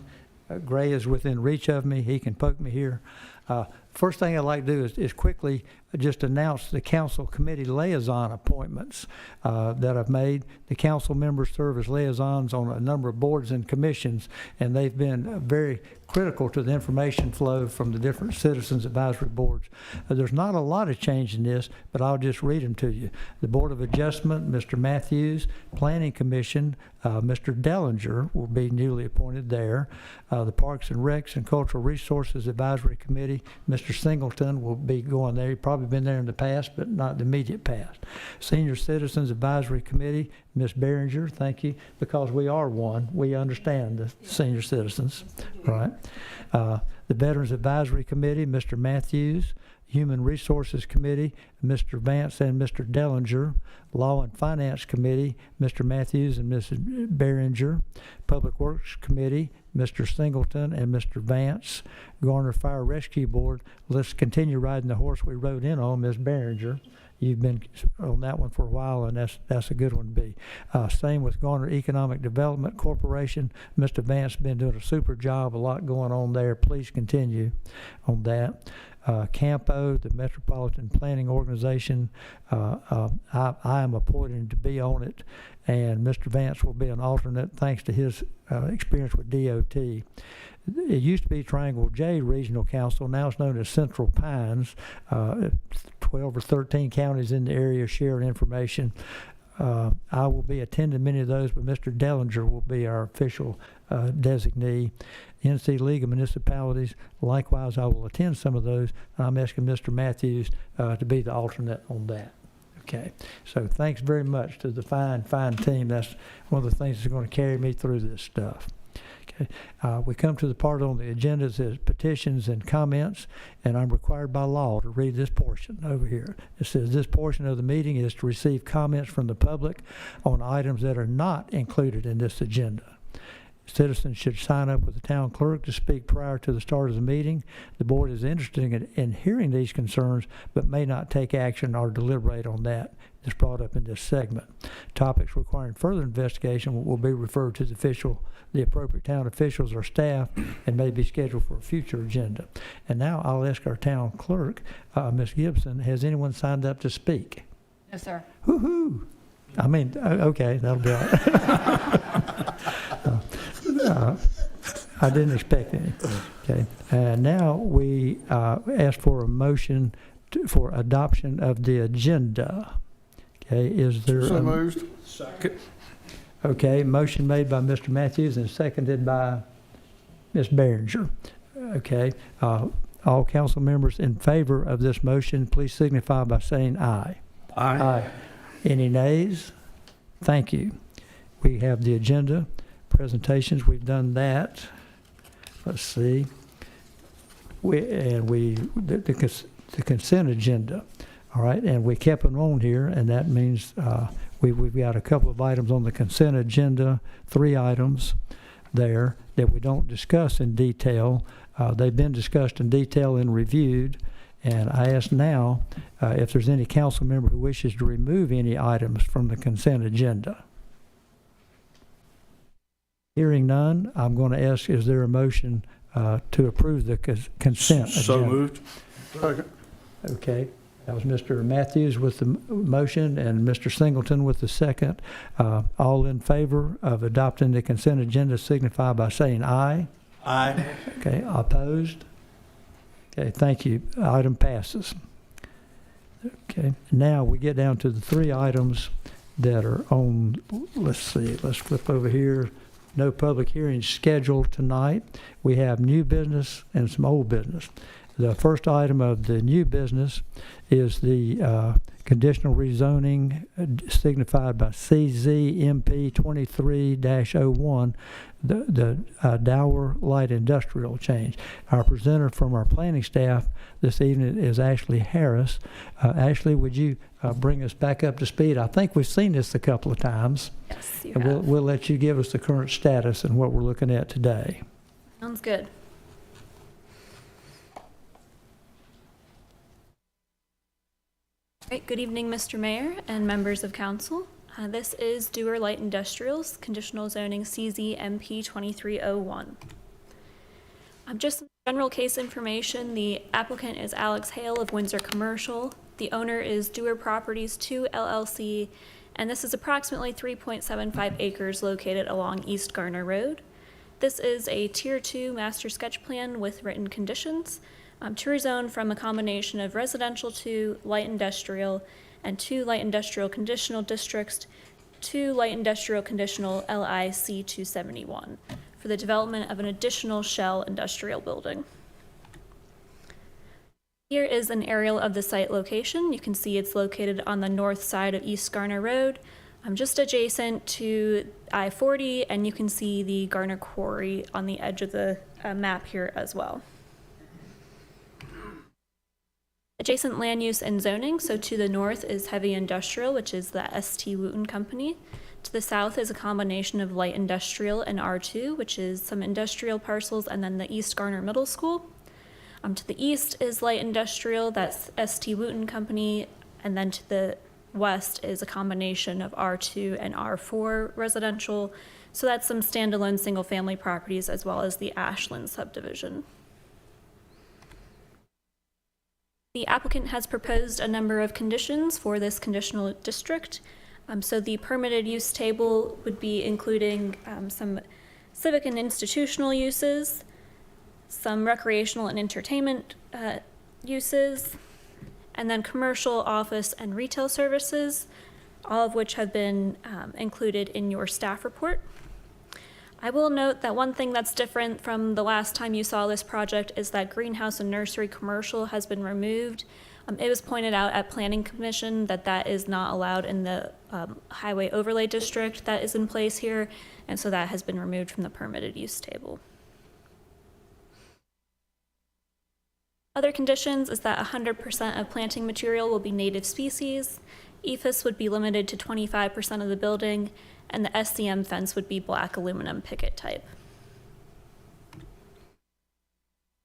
Gray is within reach of me. He can poke me here. First thing I'd like to do is quickly just announce the council committee liaison appointments that I've made. The council members serve as liaisons on a number of boards and commissions, and they've been very critical to the information flow from the different citizens advisory boards. There's not a lot of change in this, but I'll just read them to you. The Board of Adjustment, Mr. Matthews. Planning Commission, Mr. Dellinger will be newly appointed there. The Parks and Recs and Cultural Resources Advisory Committee, Mr. Singleton will be going there. He's probably been there in the past, but not the immediate past. Senior Citizens Advisory Committee, Ms. Behringer, thank you, because we are one. We understand the senior citizens, right? The Veterans Advisory Committee, Mr. Matthews. Human Resources Committee, Mr. Vance and Mr. Dellinger. Law and Finance Committee, Mr. Matthews and Mrs. Behringer. Public Works Committee, Mr. Singleton and Mr. Vance. Garner Fire Rescue Board, let's continue riding the horse we rode in on, Ms. Behringer. You've been on that one for a while, and that's a good one to be. Same with Garner Economic Development Corporation. Mr. Vance been doing a super job, a lot going on there. Please continue on that. Campo, the Metropolitan Planning Organization, I am appointed to be on it, and Mr. Vance will be an alternate thanks to his experience with DOT. It used to be Triangle J Regional Council. Now it's known as Central Pines. 12 or 13 counties in the area share information. I will be attending many of those, but Mr. Dellinger will be our official designee. NC League of Municipalities, likewise, I will attend some of those. I'm asking Mr. Matthews to be the alternate on that. Okay, so thanks very much to the fine team. That's one of the things that's going to carry me through this stuff. Okay, we come to the part on the agenda that says petitions and comments, and I'm required by law to read this portion over here. It says this portion of the meeting is to receive comments from the public on items that are not included in this agenda. Citizens should sign up with the town clerk to speak prior to the start of the meeting. The board is interested in hearing these concerns, but may not take action or deliberate on that. It's brought up in this segment. Topics requiring further investigation will be referred to the appropriate town officials or staff, and may be scheduled for a future agenda. And now I'll ask our town clerk, Ms. Gibson, has anyone signed up to speak? No, sir. Woo-hoo! I mean, okay, that'll be all right. I didn't expect any. Okay, and now we ask for a motion for adoption of the agenda. Okay, is there? So moved. Second. Okay, motion made by Mr. Matthews and seconded by Ms. Behringer. Okay, all council members in favor of this motion, please signify by saying aye. Aye. Aye. Any nays? Thank you. We have the agenda presentations. We've done that. Let's see. The consent agenda. All right, and we kept them on here, and that means we've got a couple of items on the consent agenda, 3 items there that we don't discuss in detail. They've been discussed in detail and reviewed, and I ask now if there's any council member who wishes to remove any items from the consent agenda. Hearing none, I'm going to ask, is there a motion to approve the consent agenda? So moved. Okay. That was Mr. Matthews with the motion and Mr. Singleton with the second. All in favor of adopting the consent agenda signify by saying aye. Aye. Okay, opposed? Okay, thank you. Item passes. Okay, now we get down to the 3 items that are on, let's see, let's flip over here. No public hearings scheduled tonight. We have new business and some old business. The first item of the new business is the conditional rezoning signified by CZMP 23-01, the Dower Light Industrial change. Our presenter from our planning staff this evening is Ashley Harris. Ashley, would you bring us back up to speed? I think we've seen this a couple of times. Yes, you And have. we'll let you give us the current status and what we're looking at today. Sounds good. Right, good evening, Mr. Mayor and members of council. This is Dewar Light Industrials, conditional zoning CZ MP 2301. Just some general case information. The applicant is Alex Hale of Windsor Commercial. The owner is Dewar Properties 2 LLC, and this is approximately 3.75 acres located along East Garner Road. This is a Tier 2 master sketch plan with written conditions to rezone from a combination of residential to light industrial and 2 light industrial conditional districts to light industrial conditional LIC 271 for the development of an additional shell industrial building. Here is an aerial of the site location. You can see it's located on the north side of East Garner Road, just adjacent to I-40, and you can see the Garner Quarry on the edge of the map here as well. Adjacent land use and zoning, so to the north is heavy industrial, which is the ST Wooten Company. To the south is a combination of light industrial and R2, which is some industrial parcels, and then the East Garner Middle School. To the east is light industrial, that's ST Wooten Company, and then to the west is a combination of R2 and R4 residential, so that's some standalone single-family properties as well as the Ashland subdivision. The applicant has proposed a number of conditions for this conditional district. So the permitted use table would be including some civic and institutional uses, some recreational and entertainment uses, and then commercial, office, and retail services, all of which have been included in your staff report. I will note that one thing that's different from the last time you saw this project is that greenhouse and nursery commercial has been removed. It was pointed out at Planning Commission that that is not allowed in the highway overlay district that is in place here, and so that has been removed from the permitted use table. Other conditions is that 100% of planting material will be native species, EFS would be limited to 25% of the building, and the SCM fence would be black aluminum picket type.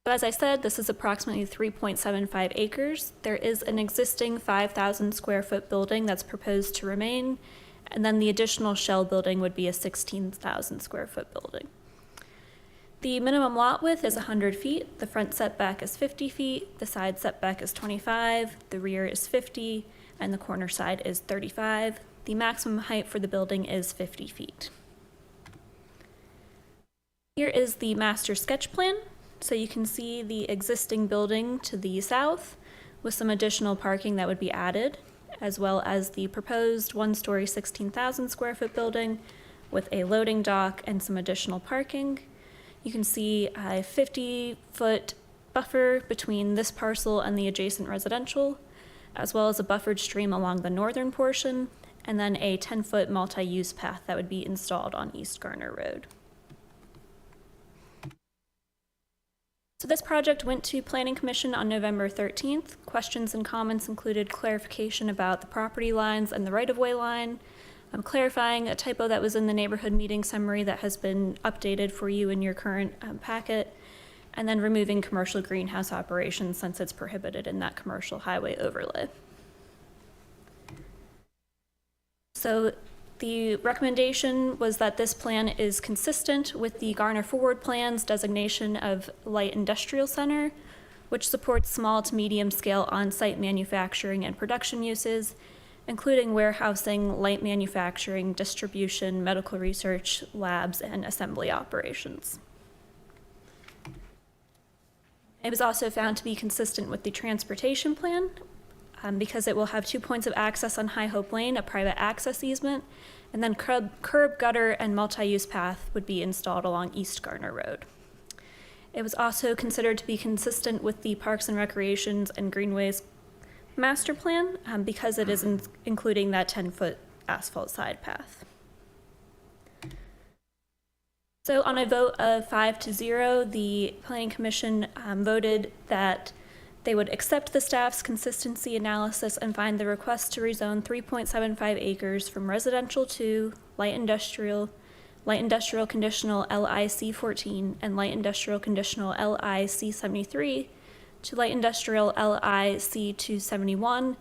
So as I said, this is approximately 3.75 acres. There is an existing 5,000 square foot building that's proposed to remain, and then the additional shell building would be a 16,000 square foot building. The minimum lot width is 100 feet, the front setback is 50 feet, the side setback is 25, the rear is 50, and the corner side is 35. The maximum height for the building is 50 feet. Here is the master sketch plan. So you can see the existing building to the south with some additional parking that would be added, as well as the proposed one-story 16,000 square foot building with a loading dock and some additional parking. You can see a 50-foot buffer between this parcel and the adjacent residential, as well as a buffered stream along the northern portion, and then a 10-foot multi-use path that would be installed on East Garner Road. So this project went to Planning Commission on November 13th. Questions and comments included clarification about the property lines and the right-of-way line, clarifying a typo that was in the neighborhood meeting summary that has been updated for you in your current packet, and then removing commercial greenhouse operations since it's prohibited in that commercial highway overlay. So the recommendation was that this plan is consistent with the Garner Forward Plan's designation of light industrial center, which supports small to medium scale on-site manufacturing and production uses, including warehousing, light manufacturing, distribution, medical research, labs, and assembly operations. It was also found to be consistent with the transportation plan, because it will have 2 points of access on High Hope Lane, a private access easement, and then curb, gutter, and multi-use path would be installed along East Garner Road. It was also considered to be consistent with the Parks and Recreations and Greenways master plan, because it is including that 10-foot asphalt side path. So on a vote of 5-0, the Planning Commission voted that they would accept the staff's consistency analysis and find the request to rezone 3.75 acres from residential to light industrial conditional LIC 14 and light industrial conditional LIC 73 to light industrial LIC 271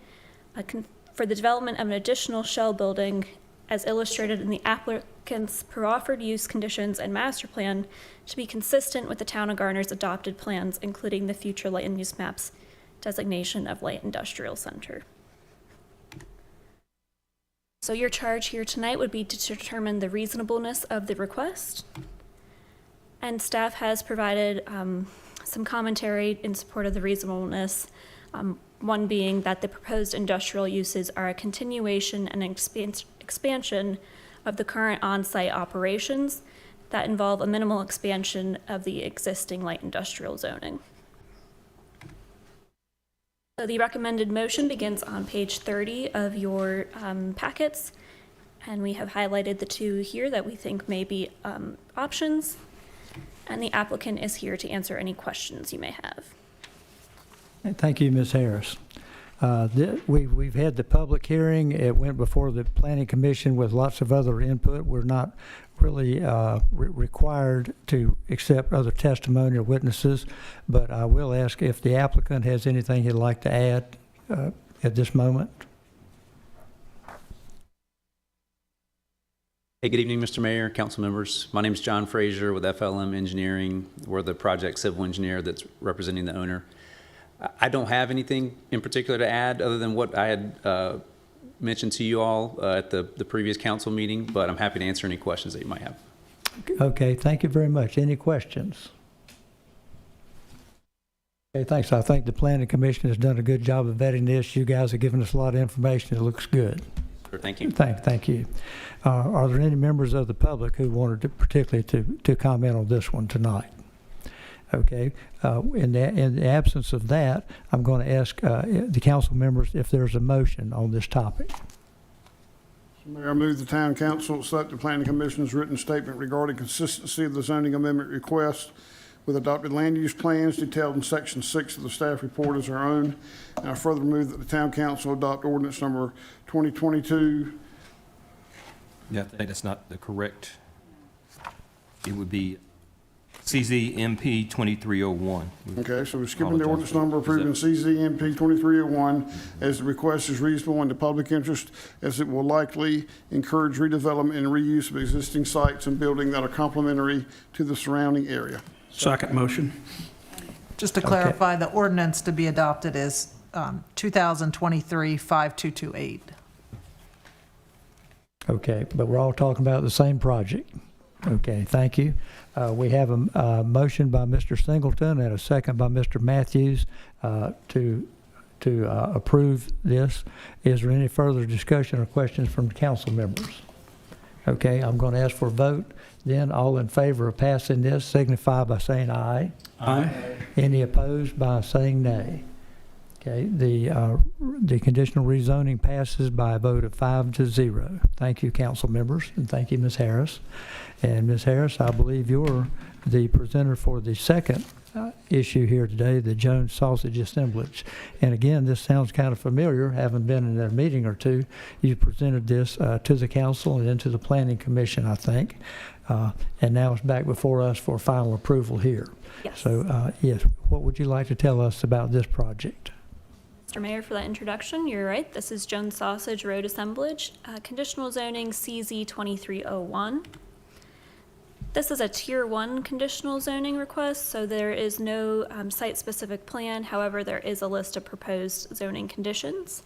for the development of an additional shell building as illustrated in the applicant's proffered use conditions and master plan to be consistent with the town of Garner's adopted plans, including the future land use maps designation of light industrial center. So your charge here tonight would be to determine the reasonableness of the request. And staff has provided some commentary in support of the reasonableness, one being that the proposed industrial uses are a continuation and expansion of the current on-site operations that involve a minimal expansion of the existing light industrial zoning. So the recommended motion begins on page 30 of your packets, and we have highlighted the two here that we think may be options, and the applicant is here to answer any questions you may have. Thank you, Ms. Harris. We've had the public hearing. It went before the Planning Commission with lots of other input. We're not really required to accept other testimony or witnesses, but I will ask if the applicant has anything he'd like to add at this moment. Hey, good evening, Mr. Mayor, council members. My name is John Frazier with FLM Engineering. We're the project civil engineer that's representing the owner. I don't have anything in particular to add other than what I had mentioned to you all at the previous council meeting, but I'm happy to answer any questions that you might have. Okay, thank you very much. Any questions? Okay, thanks. I think the Planning Commission has done a good job of vetting this. You guys have given us a lot of information. It looks good. Sure, thank you. Thank you. Are there any members of the public who wanted to particularly to comment on this one tonight? Okay, in the absence of that, I'm going to ask the council members if there's a motion on this topic. Mayor, I move the town council accept the planning commission's written statement regarding consistency of the zoning amendment request with adopted land use plans detailed in section 6 of the staff report as our own. And I further move that the town council adopt ordinance number 2022. Yeah, I think that's not the correct. It would be CZMP 2301. Okay, so we're skipping the ordinance number approving CZMP 2301 as the request is reasonable in the public interest as it will likely encourage redevelopment and reuse of existing sites and buildings that are complementary to the surrounding area. Second motion. Just to clarify, the ordinance to be adopted is 2023-5228. Okay, but we're all talking about the same project. Okay, thank you. We have a motion by Mr. Singleton and a second by Mr. Matthews to approve this. Is there any further discussion or questions from the council members? Okay, I'm going to ask for a vote. Then all in favor of passing this signify by saying aye. Aye. Any opposed by saying nay. Okay, the conditional rezoning passes by a vote of 5-0. Thank you, council members, and thank you, Ms. Harris. And Ms. Harris, I believe you're the presenter for the second issue here today, the Jones Sausage Assemblage. And again, this sounds kind of familiar, having been in a meeting or two. You presented this to the council and then to the Planning Commission, I think. And now it's back before us for final approval here. Yes. So, yes, what would you like to tell us about this project? Mr. Mayor, for that introduction, you're right. This is Jones Sausage Road Assemblage, conditional zoning CZ 2301. This is a Tier 1 conditional zoning request, so there is no site-specific plan. However, there is a list of proposed zoning conditions.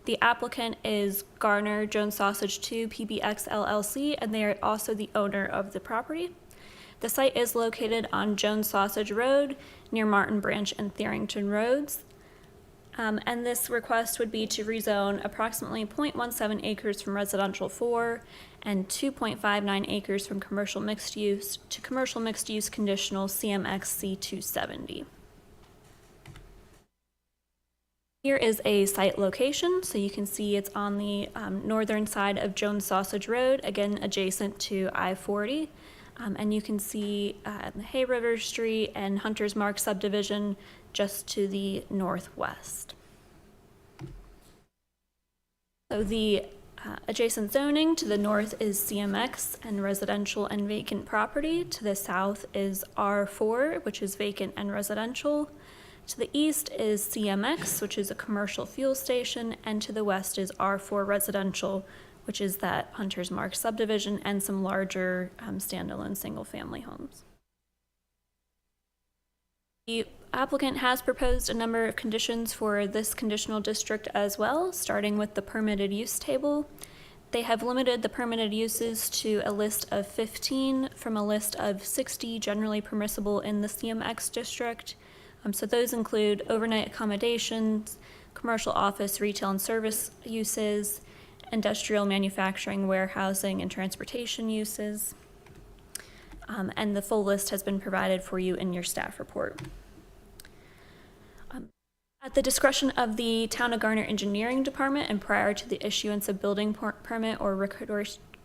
The applicant is Garner Jones Sausage 2 PBX LLC, and they are also the owner of the property. The site is located on Jones Sausage Road near Martin Branch and Therington Roads. And this request would be to rezone approximately 0.17 acres from residential 4 and 2.59 acres from commercial mixed use to commercial mixed use conditional CMX C270. Here is a site location, so you can see it's on the northern side of Jones Sausage Road, again adjacent to I-40. And you can see Hay River Street and Hunter's Mark subdivision just to the northwest. So the adjacent zoning to the north is CMX and residential and vacant property. To the south is R4, which is vacant and residential. To the east is CMX, which is a commercial fuel station, and to the west is R4 residential, which is that Hunter's Mark subdivision and some larger standalone single-family homes. The applicant has proposed a number of conditions for this conditional district as well, starting with the permitted use table. They have limited the permitted uses to a list of 15 from a list of 60 generally permissible in the CMX district. So those include overnight accommodations, commercial office, retail and service uses, industrial manufacturing, warehousing, and transportation uses. And the full list has been provided for you in your staff report. At the discretion of the Town of Garner Engineering Department and prior to the issuance of building permit or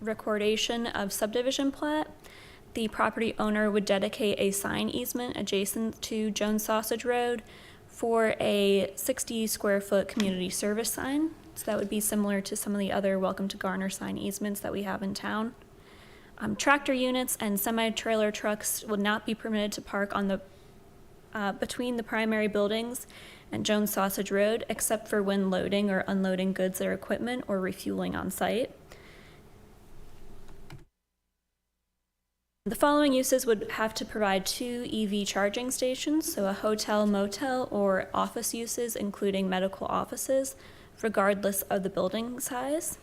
recordation of subdivision plat, the property owner would dedicate a sign easement adjacent to Jones Sausage Road for a 60 square foot community service sign. So that would be similar to some of the other Welcome to Garner sign easements that we have in town. Tractor units and semi-trailer trucks would not be permitted to park on the between the primary buildings and Jones Sausage Road, except for when loading or unloading goods or equipment or refueling on site. The following uses would have to provide 2 EV charging stations, so a hotel, motel, or office uses, including medical offices, regardless of the building size.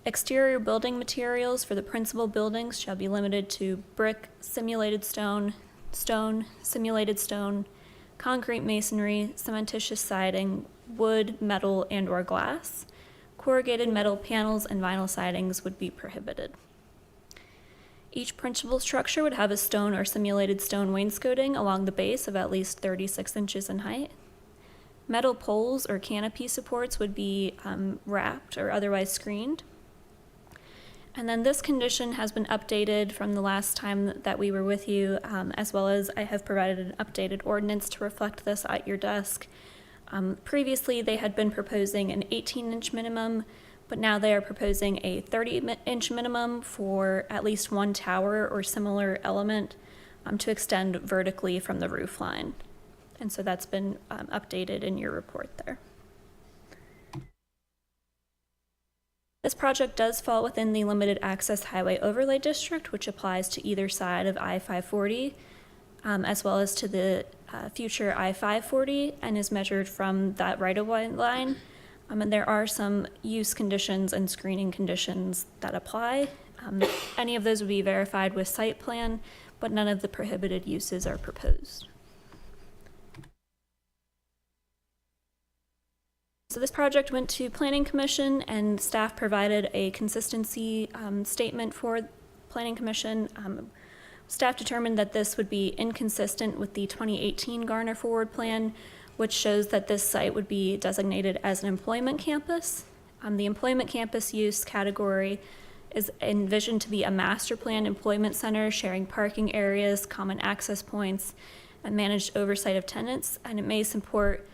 Exterior building materials for the principal buildings shall be limited to brick, simulated stone, simulated stone, concrete masonry, cementitious siding, wood, metal, and/or glass. Corrugated metal panels and vinyl sidings would be prohibited. Each principal structure would have a stone or simulated stone wainscoting along the base of at least 36 inches in height. Metal poles or canopy supports would be wrapped or otherwise screened. And then this condition has been updated from the last time that we were with you, as well as I have provided an updated ordinance to reflect this at your desk. Previously, they had been proposing an 18-inch minimum, but now they are proposing a 30-inch minimum for at least one tower or similar element to extend vertically from the roof line. And so that's been updated in your report there. This project does fall within the Limited Access Highway Overlay District, which applies to either side of I-540, as well as to the future I-540, and is measured from that right-of-way line. And there are some use conditions and screening conditions that apply. Any of those would be verified with site plan, but none of the prohibited uses are proposed. So this project went to Planning Commission, and staff provided a consistency statement for Planning Commission. Staff determined that this would be inconsistent with the 2018 Garner Forward Plan, which shows that this site would be designated as an employment campus. The employment campus use category is envisioned to be a master plan employment center sharing parking areas, common access points, and managed oversight of tenants, and it may support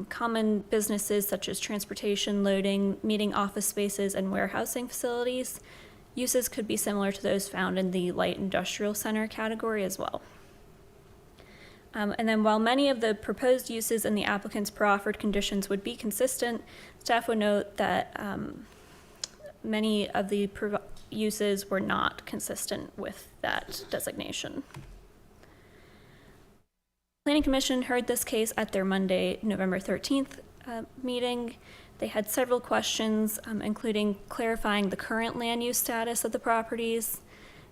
common businesses such as transportation, loading, meeting office spaces, and warehousing facilities. Uses could be similar to those found in the light industrial center category as well. And then while many of the proposed uses in the applicant's proffered conditions would be consistent, staff would note that many of the uses were not consistent with that designation. Planning Commission heard this case at their Monday, November 13th meeting. They had several questions, including clarifying the current land use status of the properties,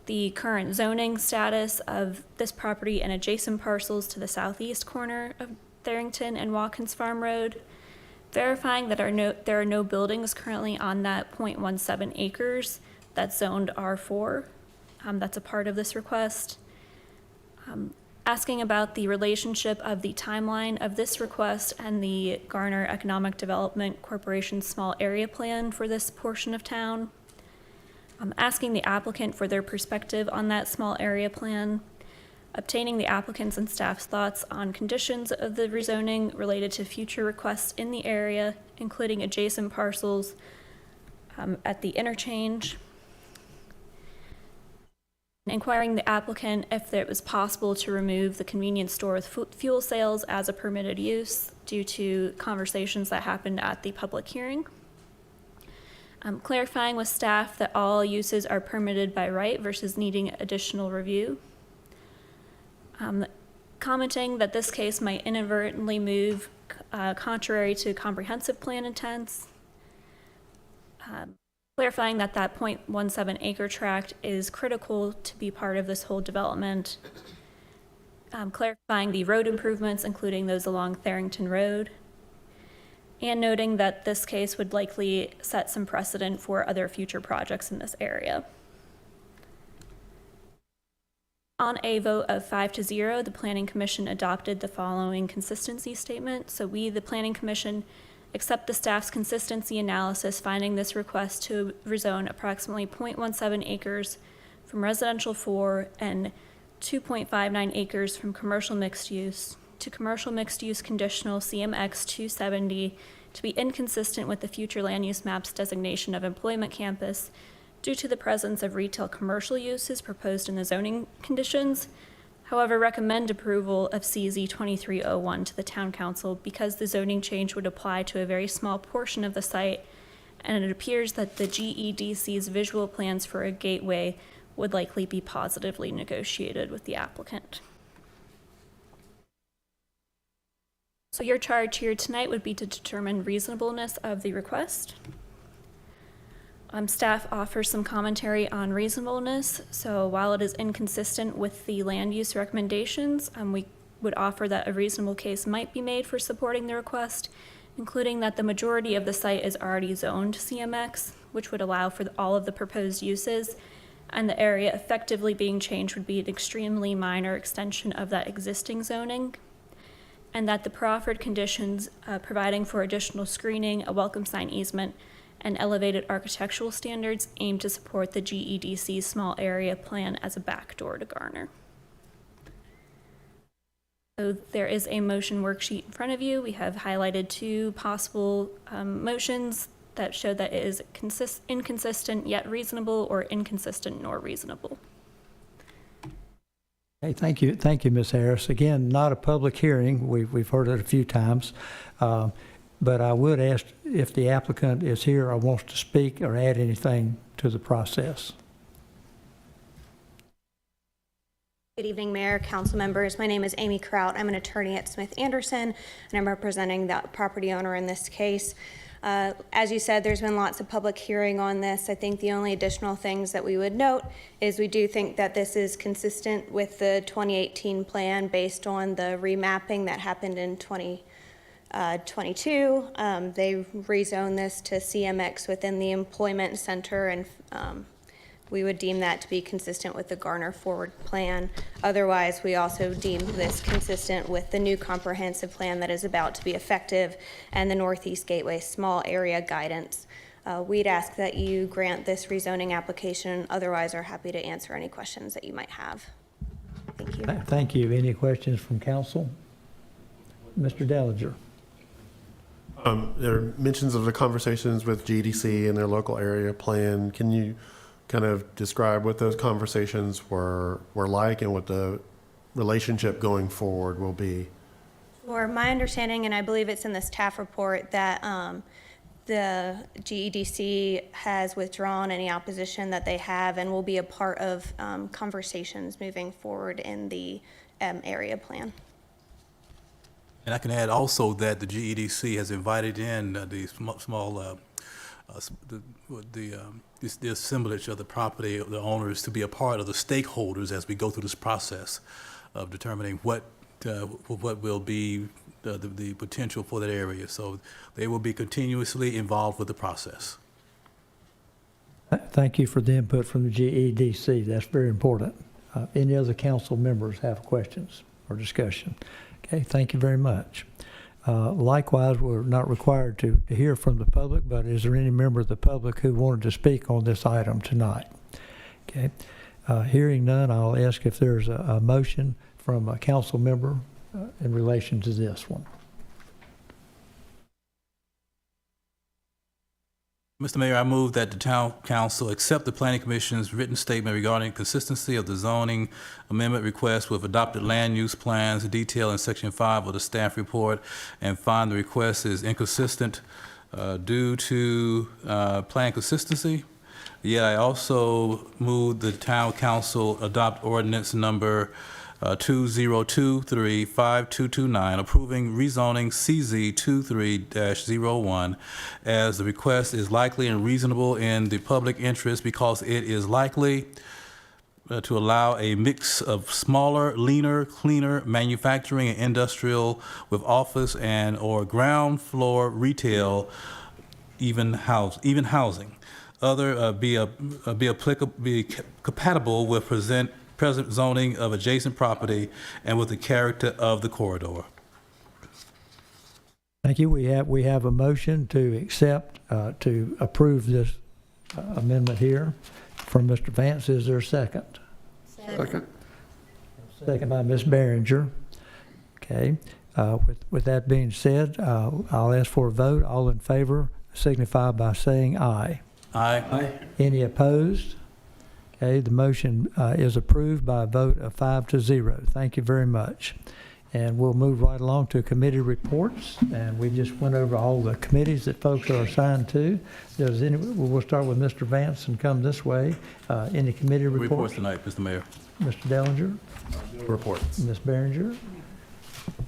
the current zoning status of this property and adjacent parcels to the southeast corner of Therington and Watkins Farm Road, verifying that there are no buildings currently on that 0.17 acres that's zoned R4. That's a part of this request. Asking about the relationship of the timeline of this request and the Garner Economic Development Corporation's small area plan for this portion of town. Asking the applicant for their perspective on that small area plan. Obtaining the applicant's and staff's thoughts on conditions of the rezoning related to future requests in the area, including adjacent parcels at the interchange. inquiring the applicant if it was possible to remove the convenience store with fuel sales as a permitted use due to conversations that happened at the public hearing. Clarifying with staff that all uses are permitted by right versus needing additional review. Commenting that this case might inadvertently move contrary to comprehensive plan intents. Clarifying that that 0.17 acre tract is critical to be part of this whole development. Clarifying the road improvements, including those along Tharrington Road. And noting that this case would likely set some precedent for other future projects in this area. On a vote of 5-0, the Planning Commission adopted the following consistency statement. So we, the Planning Commission, accept the staff's consistency analysis finding this request to rezone approximately 0.17 acres from residential 4 and 2.59 acres from commercial mixed use to commercial mixed use conditional CMX 270 to be inconsistent with the future land use map's designation of employment campus due to the presence of retail commercial uses proposed in the zoning conditions. However, recommend approval of CZ 2301 to the Town Council because the zoning change would apply to a very small portion of the site, and it appears that the GEDC's visual plans for a gateway would likely be positively negotiated with the applicant. So your charge here tonight would be to determine reasonableness of the request. Staff offers some commentary on reasonableness. So while it is inconsistent with the land use recommendations, we would offer that a reasonable case might be made for supporting the request, including that the majority of the site is already zoned CMX, which would allow for all of the proposed uses, and the area effectively being changed would be an extremely minor extension of that existing zoning, and that the proffered conditions providing for additional screening, a welcome sign easement, and elevated architectural standards aim to support the GEDC's small area plan as a backdoor to Garner. So there is a motion worksheet in front of you. We have highlighted 2 possible motions that show that it is inconsistent yet reasonable or inconsistent nor reasonable. Hey, thank you, Ms. Harris. Again, not a public hearing. We've heard it a few times. But I would ask if the applicant is here or wants to speak or add anything to the process. Good evening, Mayor, Council members. My name is Amy Kraut. I'm an attorney at Smith Anderson, and I'm representing the property owner in this case. As you said, there's been lots of public hearing on this. I think the only additional things that we would note is we do think that this is consistent with the 2018 plan based on the remapping that happened in 2022. They rezoned this to CMX within the employment center, and we would deem that to be consistent with the Garner Forward Plan. Otherwise, we also deem this consistent with the new comprehensive plan that is about to be effective and the Northeast Gateway Small Area Guidance. We'd ask that you grant this rezoning application. Otherwise, are happy to answer any questions that you might have. Thank you. Thank you. Any questions from council? Mr. Dellinger. There are mentions of the conversations with GDC and their local area plan. Can you kind of describe what those conversations were like and what the relationship going forward will be? Or my understanding, and I believe it's in the staff report, that the GEDC has withdrawn any opposition that they have and will be a part of conversations moving forward in the area plan. And I can add also that the GEDC has invited in the assemblage of the property, the owners, to be a part of the stakeholders as we go through this process of determining what will be the potential for that area. So they will be continuously involved with the process. Thank you for the input from the GEDC. That's very important. Any other council members have questions or discussion? Okay, thank you very much. Likewise, we're not required to hear from the public, but is there any member of the public who wanted to speak on this item tonight? Okay, hearing none, I'll ask if there's a motion from a council member in relation to this one. Mr. Mayor, I move that the town council accept the planning commission's written statement regarding consistency of the zoning amendment request with adopted land use plans detailed in section 5 of the staff report and find the request is inconsistent due to plan consistency. Yeah, I also move the town council adopt ordinance number 2023-5229, approving rezoning CZ 23-01 as the request is likely and reasonable in the public interest because it is likely to allow a mix of smaller, leaner, cleaner manufacturing and industrial with office and or ground floor retail, even housing. Other be compatible with present zoning of adjacent property and with the character of the corridor. Thank you. We have a motion to accept, to approve this amendment here from Mr. Vance. Is there a second? Second. Second by Ms. Behringer. Okay. With that being said, I'll ask for a vote. All in favor signify by saying aye. Aye. Any opposed? Okay, the motion is approved by a vote of 5-0. Thank you very much. And we'll move right along to committee reports. And we just went over all the committees that folks are assigned to. We'll start with Mr. Vance and come this way. Any committee reports? Reports tonight, Mr. Mayor. Mr. Dellinger? Reports. Ms. Behringer?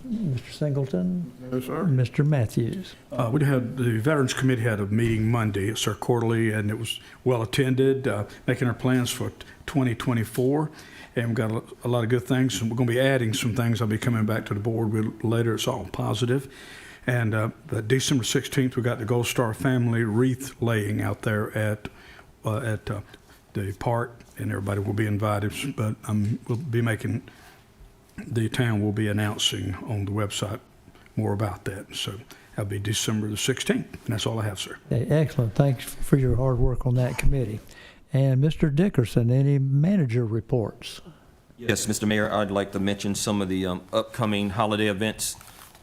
Mr. Singleton? No, sir. Mr. Matthews? We had, the Veterans Committee had a meeting Monday. It's our quarterly, and it was well attended, making our plans for 2024. And we've got a lot of good things, and we're going to be adding some things. I'll be coming back to the board with later. It's all positive. And December 16th, we got the Gold Star family wreath laying out there at the park, and everybody will be invited. But we'll be making, the town will be announcing on the website more about that. So that'll be December the 16th, and that's all I have, sir. Okay, excellent. Thanks for your hard work on that committee. And Mr. Dickerson, any manager reports? Yes, Mr. Mayor, I'd like to mention some of the upcoming holiday events.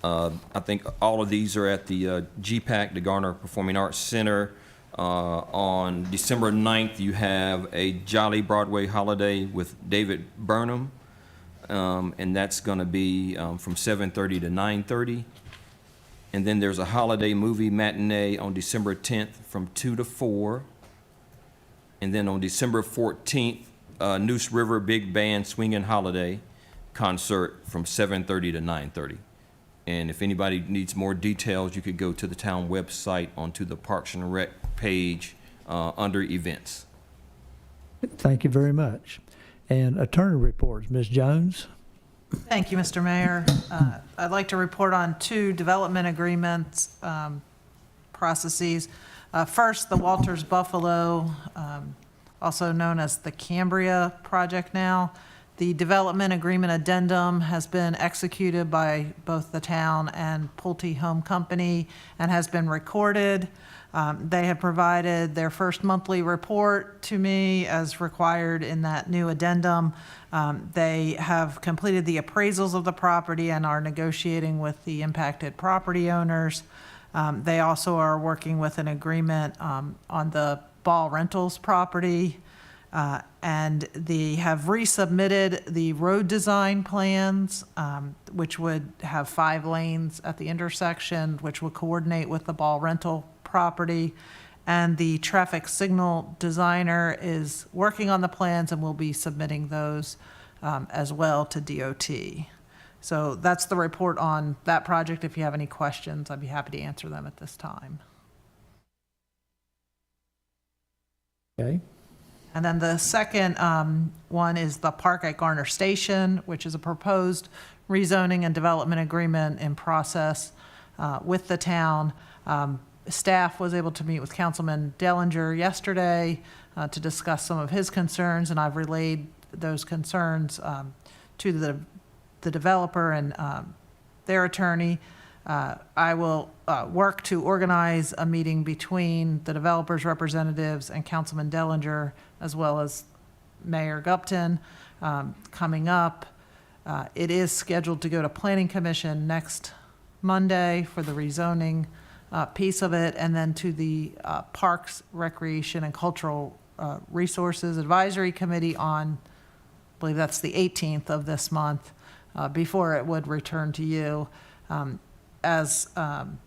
I think all of these are at the GPAC, the Garner Performing Arts Center. On December 9th, you have a Jolly Broadway holiday with David Burnham, and that's going to be from 7:30 to 9:30. And then there's a holiday movie matinee on December 10th from 2 to 4. And then on December 14th, Noose River Big Band Swingin' Holiday concert from 7:30 to 9:30. And if anybody needs more details, you could go to the town website onto the Parks and Rec page under events. Thank you very much. And attorney reports, Ms. Jones? Thank you, Mr. Mayor. I'd like to report on 2 development agreements processes. First, the Walters Buffalo, also known as the Cambria project now. The development agreement addendum has been executed by both the town and Pulte Home Company and has been recorded. They have provided their first monthly report to me as required in that new addendum. They have completed the appraisals of the property and are negotiating with the impacted property owners. They also are working with an agreement on the Ball Rentals property, and they have resubmitted the road design plans, which would have 5 lanes at the intersection, which would coordinate with the Ball Rental property. And the traffic signal designer is working on the plans and will be submitting those as well to DOT. So that's the report on that project. If you have any questions, I'd be happy to answer them at this time. Okay. And then the second one is the park at Garner Station, which is a proposed rezoning and development agreement in process with the town. Staff was able to meet with Councilman Dellinger yesterday to discuss some of his concerns, and I've relayed those concerns to the developer and their attorney. I will work to organize a meeting between the developer's representatives and Councilman Dellinger, as well as Mayor Gupton, coming up. It is scheduled to go to Planning Commission next Monday for the rezoning piece of it, and then to the Parks, Recreation, and Cultural Resources Advisory Committee on, I believe that's the 18th of this month, before it would return to you. As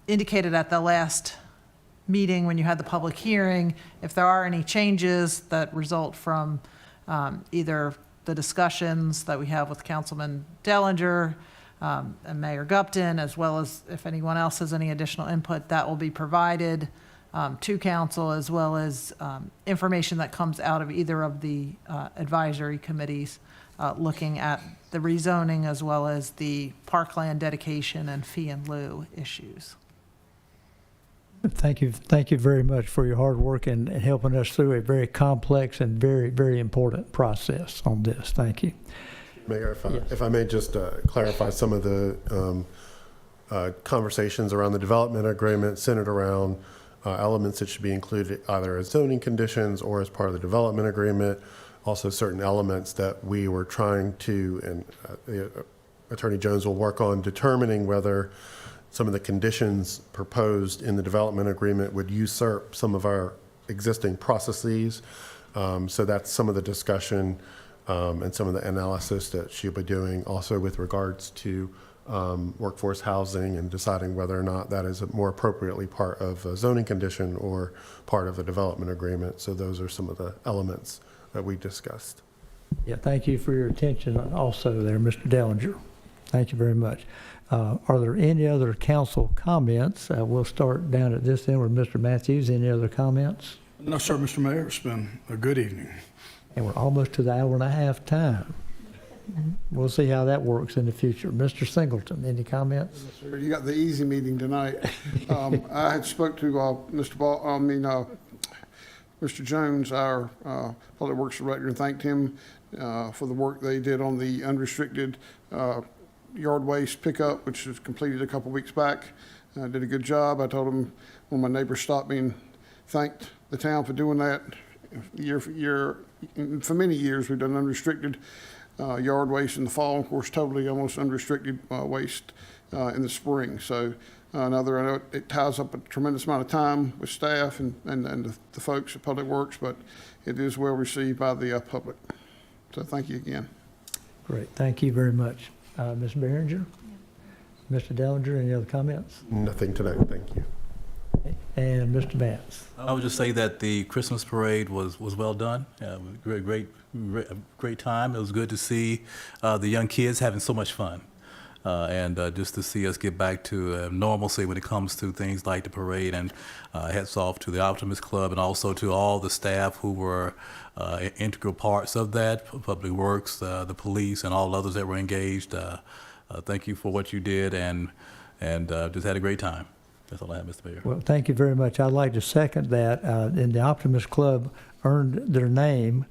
indicated at the last meeting when you had the public hearing, if there are any changes that result from either the discussions that we have with Councilman Dellinger and Mayor Gupton, as well as if anyone else has any additional input, that will be provided to council, as well as information that comes out of either of the advisory committees looking at the rezoning, as well as the parkland dedication and fee in lieu issues. Thank you very much for your hard work and helping us through a very complex and very, very important process on this. Thank you. Mayor, if I may just clarify some of the conversations around the development agreement centered around elements that should be included either as zoning conditions or as part of the development agreement. Also certain elements that we were trying to, and Attorney Jones will work on determining whether some of the conditions proposed in the development agreement would usurp some of our existing processes. So that's some of the discussion and some of the analysis that she'll be doing also with regards to workforce housing and deciding whether or not that is more appropriately part of a zoning condition or part of a development agreement. So those are some of the elements that we discussed. Yeah, thank you for your attention also there, Mr. Dellinger. Thank you very much. Are there any other council comments? We'll start down at this end with Mr. Matthews. Any other comments? No, sir, Mr. Mayor. It's been a good evening. And we're almost to the hour-and-a-half time. We'll see how that works in the future. Mr. Singleton, any comments? Yes, sir. You got the easy meeting tonight. I had spoke to Mr. Jones, our Public Works Director, and thanked him for the work they did on the unrestricted yard waste pickup, which was completed a couple weeks back. Did a good job. I told him when my neighbors stopped me and thanked the town for doing that. Year for year, for many years, we've done unrestricted yard waste in the fall, of course, totally almost unrestricted waste in the spring. So I know it ties up a tremendous amount of time with staff and the folks at Public Works, but it is well received by the public. So thank you again. Great. Thank you very much. Ms. Behringer? Mr. Dellinger, any other comments? Nothing tonight, thank you. And Mr. Vance? I would just say that the Christmas parade was well done. Great time. It was good to see the young kids having so much fun. And just to see us get back to normalcy when it comes to things like the parade. And hats off to the Optimist Club and also to all the staff who were integral parts of that, Public Works, the police, and all others that were engaged. Thank you for what you did, and just had a great time. That's all I have, Mr. Mayor. Well, thank you very much. I'd like to second that. And the Optimist Club earned their name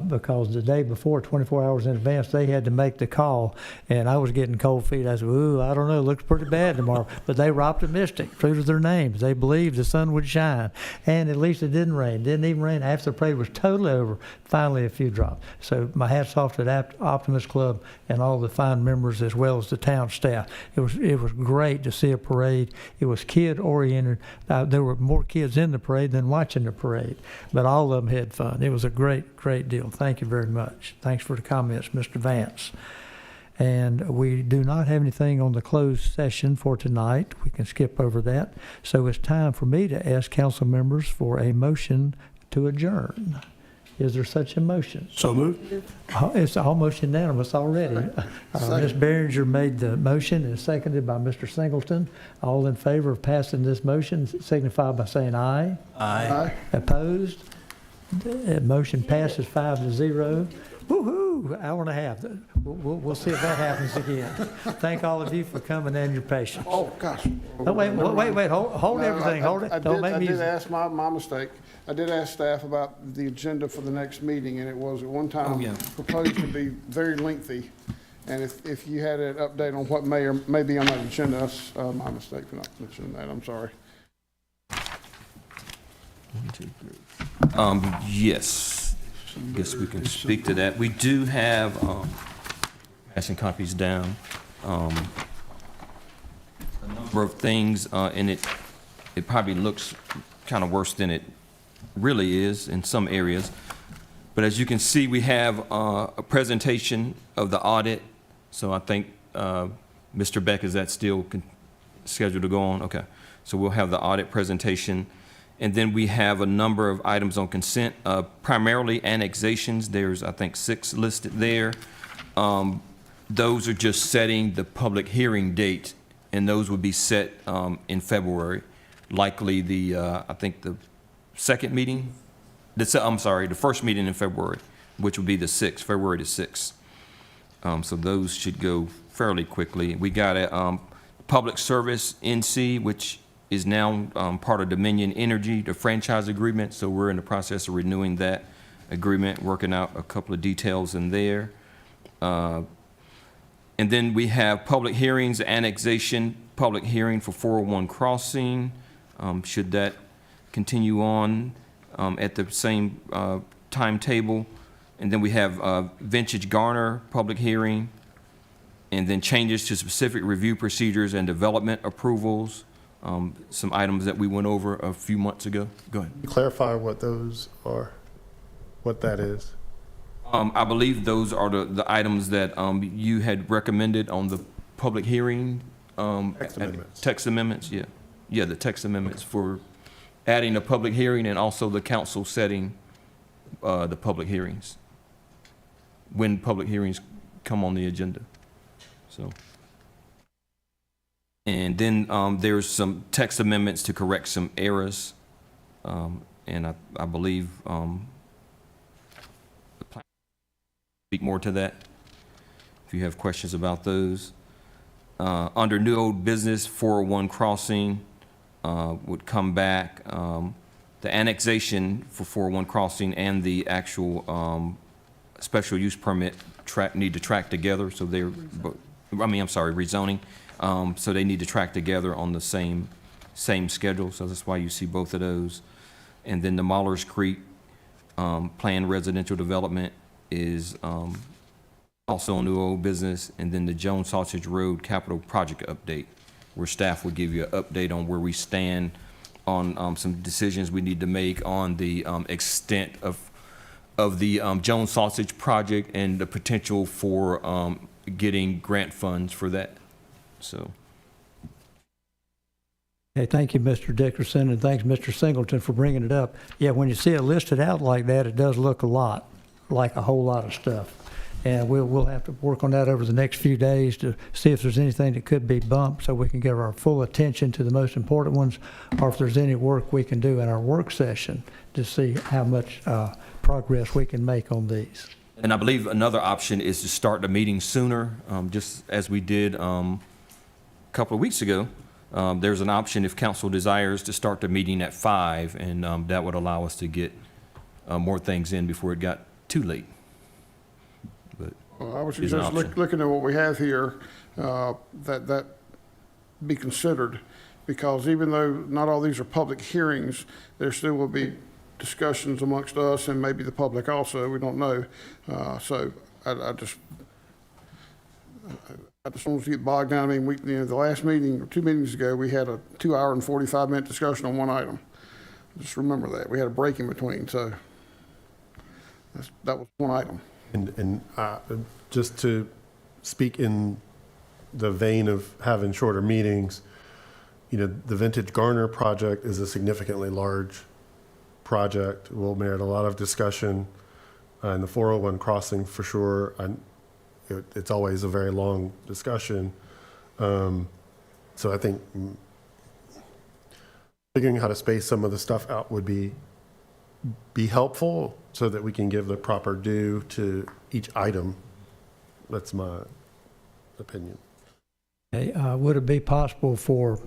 because the day before, 24 hours in advance, they had to make the call, and I was getting cold feet. I said, ooh, I don't know, it looks pretty bad tomorrow. But they were optimistic, true to their names. They believed the sun would shine, and at least it didn't rain. It didn't even rain after the parade was totally over. Finally, a few drops. So my hat's off to the Optimist Club and all the fine members, as well as the town staff. It was great to see a parade. It was kid-oriented. There were more kids in the parade than watching the parade, but all of them had fun. It was a great deal. Thank you very much. Thanks for the comments, Mr. Vance. And we do not have anything on the closed session for tonight. We can skip over that. So it's time for me to ask council members for a motion to adjourn. Is there such a motion? So moved. It's almost unanimous already. Ms. Behringer made the motion and seconded by Mr. Singleton. All in favor of passing this motion signify by saying aye. Aye. Opposed? The motion passes 5-0. Woohoo! Hour and a half. We'll see if that happens again. Thank all of you for coming and your patience. Oh, gosh. Oh, wait. Hold No, everything. Hold it. Don't make I me. did ask my mistake. I did ask staff about the agenda for the next meeting, and it was at one time proposed to be very lengthy. And if you had an update on what may be on that agenda, that's my mistake for not mentioning that. I'm sorry. Yes, I guess we can speak to that. We do have, passing copies down, a number of things, and it it probably looks kind of worse than it really is in some areas. But as you can see, we have a presentation of the audit. So I think, Mr. Beck, is that still scheduled to go on? Okay. So we'll have the audit presentation. And then we have a number of items on consent, primarily annexations. There's, I think, 6 listed there. Those are just setting the public hearing date, and those would be set in February. Likely the, I think the second meeting, the first meeting in February, which would be the 6th, February the 6th. So those should go fairly quickly. We got a public service NC, which is now part of Dominion Energy, the franchise agreement. So we're in the process of renewing that agreement, working out a couple of details in there. And then we have public hearings, annexation, public hearing for 401 Crossing. Should that continue on at the same timetable? And then we have Vintage Garner public hearing, and then changes to specific review procedures and development approvals. Some items that we went over a few months ago. Go ahead. Clarify what those are, what that is. I believe those are the items that you had recommended on the public hearing. Text amendments. Text amendments, yeah. Yeah, the text amendments for adding a public hearing and also the council setting the public hearings, when public hearings come on the agenda. So. And then there's some text amendments to correct some errors. And I believe the plan speak more to that if you have questions about those. Under new old business, 401 Crossing would come back. The annexation for 401 Crossing and the actual special use permit need to track together. So they're, rezoning. So they need to track together on the same schedule. So that's why you see both of those. And then the Mahlers Creek planned residential development is also a new old business. And then the Jones Sausage Road capital project update, where staff will give you an update on where we stand on some decisions we need to make on the extent of the Jones Sausage project and the potential for getting grant funds for that. So. Hey, thank you, Mr. Dickerson, and thanks, Mr. Singleton, for bringing it up. Yeah, when you see it listed out like that, it does look like a whole lot of stuff. And we'll have to work on that over the next few days to see if there's anything that could be bumped so we can give our full attention to the most important ones, or if there's any work we can do in our work session to see how much progress we can make on these. And I believe another option is to start the meeting sooner, just as we did a couple of weeks ago. There's an option if council desires to start the meeting at 5, and that would allow us to get more things in before it got too late. But well, I was just looking at what we have here, that be considered, because even though not all these are public hearings, there still will be discussions amongst us and maybe the public also. We don't know. So I just don't want to get bogged down. I mean, the last meeting, or 2 meetings ago, we had a 2-hour and 45-minute discussion on one item. Just remember that. We had a break in between, so that was one item. And just to speak in the vein of having shorter meetings, the Vintage Garner project is a significantly large project. Will merit a lot of discussion, and the 401 Crossing for sure. It's always a very long discussion. So I think figuring how to space some of the stuff out would be helpful so that we can give the proper due to each item. That's my opinion. Hey, would it be possible for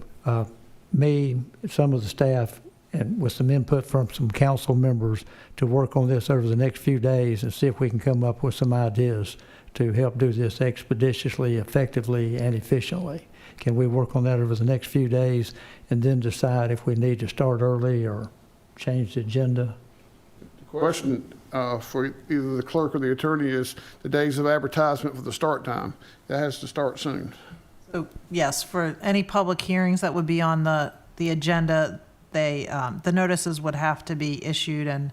me, some of the staff, and with some input from some council members to work on this over the next few days and see if we can come up with some ideas to help do this expeditiously, effectively, and efficiently? Can we work on that over the next few days and then decide if we need to start early or change the agenda? The question for either the clerk or the attorney is the days of advertisement for the start time. That has to start soon. So yes, for any public hearings that would be on the the agenda, they, the notices would have to be issued and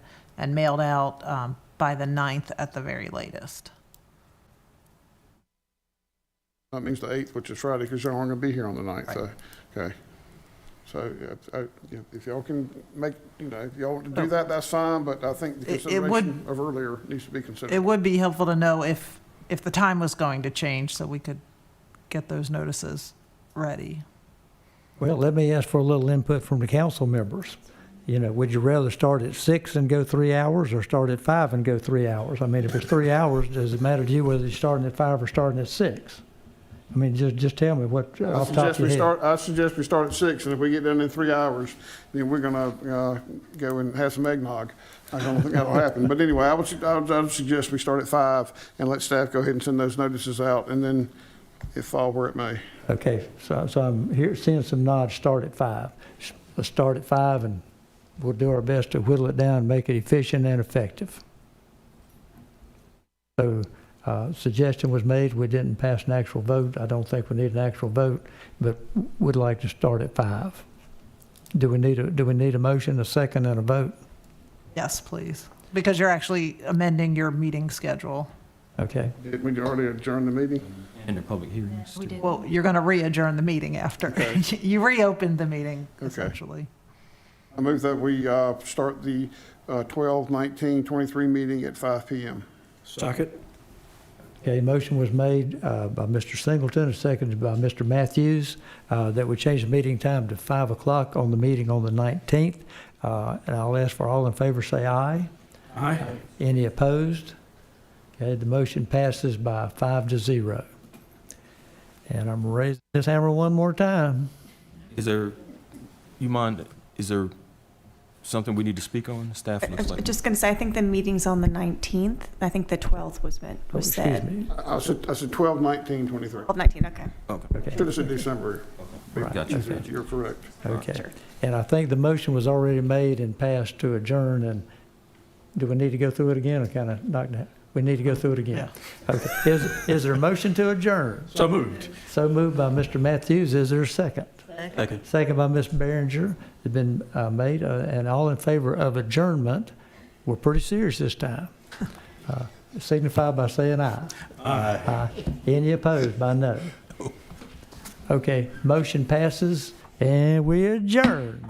mailed out by the 9th at the very latest. That means the 8th, which is Friday, because y'all aren't going to be here on the 9th. Right. So, okay. So if y'all can make, if y'all want to do that, that's fine, but I think the consideration of earlier needs to be considered. It would be helpful to know if the time was going to change so we could get those notices ready. Well, let me ask for a little input from the council members. Would you rather start at 6 and go 3 hours, or start at 5 and go 3 hours? I mean, if it's 3 hours, does it matter to you whether you're starting at 5 or starting at 6? I mean, just tell me what off the top of your head. I suggest we start at 6, and if we get done in 3 hours, then we're gonna go and have some eggnog. I don't think that'll happen. But anyway, I would suggest we start at 5 and let staff go ahead and send those notices out, and then it fall where it may. Okay, so I'm here seeing some nods. Start at 5. Let's start at 5, and we'll do our best to whittle it down and make it efficient and effective. So. Suggestion was made. We didn't pass an actual vote. I don't think we need an actual vote, but would like to start at 5. Do we need a motion, a second, and a vote? Yes, please, because you're actually amending your meeting schedule. Okay. Did we already adjourn the meeting? And the public hearings. We did. Well, you're going to re-adjourn the meeting after. Okay. You reopened the meeting, Okay. essentially. I move that we start the 12/19/23 meeting at 5 p.m. Second. Okay, motion was made by Mr. Singleton and seconded by Mr. Matthews that we change the meeting time to 5 o'clock on the meeting on the 19th. And I'll ask for all in favor, say aye. Aye. Any opposed? Okay, the motion passes by 5-0. And I'm raising this hammer one more time. Is there something we need to speak on? Staff looks like. Just going to say, I think the meeting's on the 19th. I think the 12th was said. Excuse me. I said 12/19/23. 12/19, okay. Okay. Should have said December. Right. Gotcha. Okay. You're correct. Okay. Sure. And I think the motion was already made and passed to adjourn. And do we need to go through it again, or kind of knock that? We need to go through it again. Yeah. Okay. Is there a motion to adjourn? So moved. So moved by Mr. Matthews. Is there a second? Second. Second by Ms. Behringer. It's been made, and all in favor of adjournment. We're pretty serious this time. Signify by saying aye. Aye. Aye. Any opposed by no? Okay, motion passes, and we adjourn.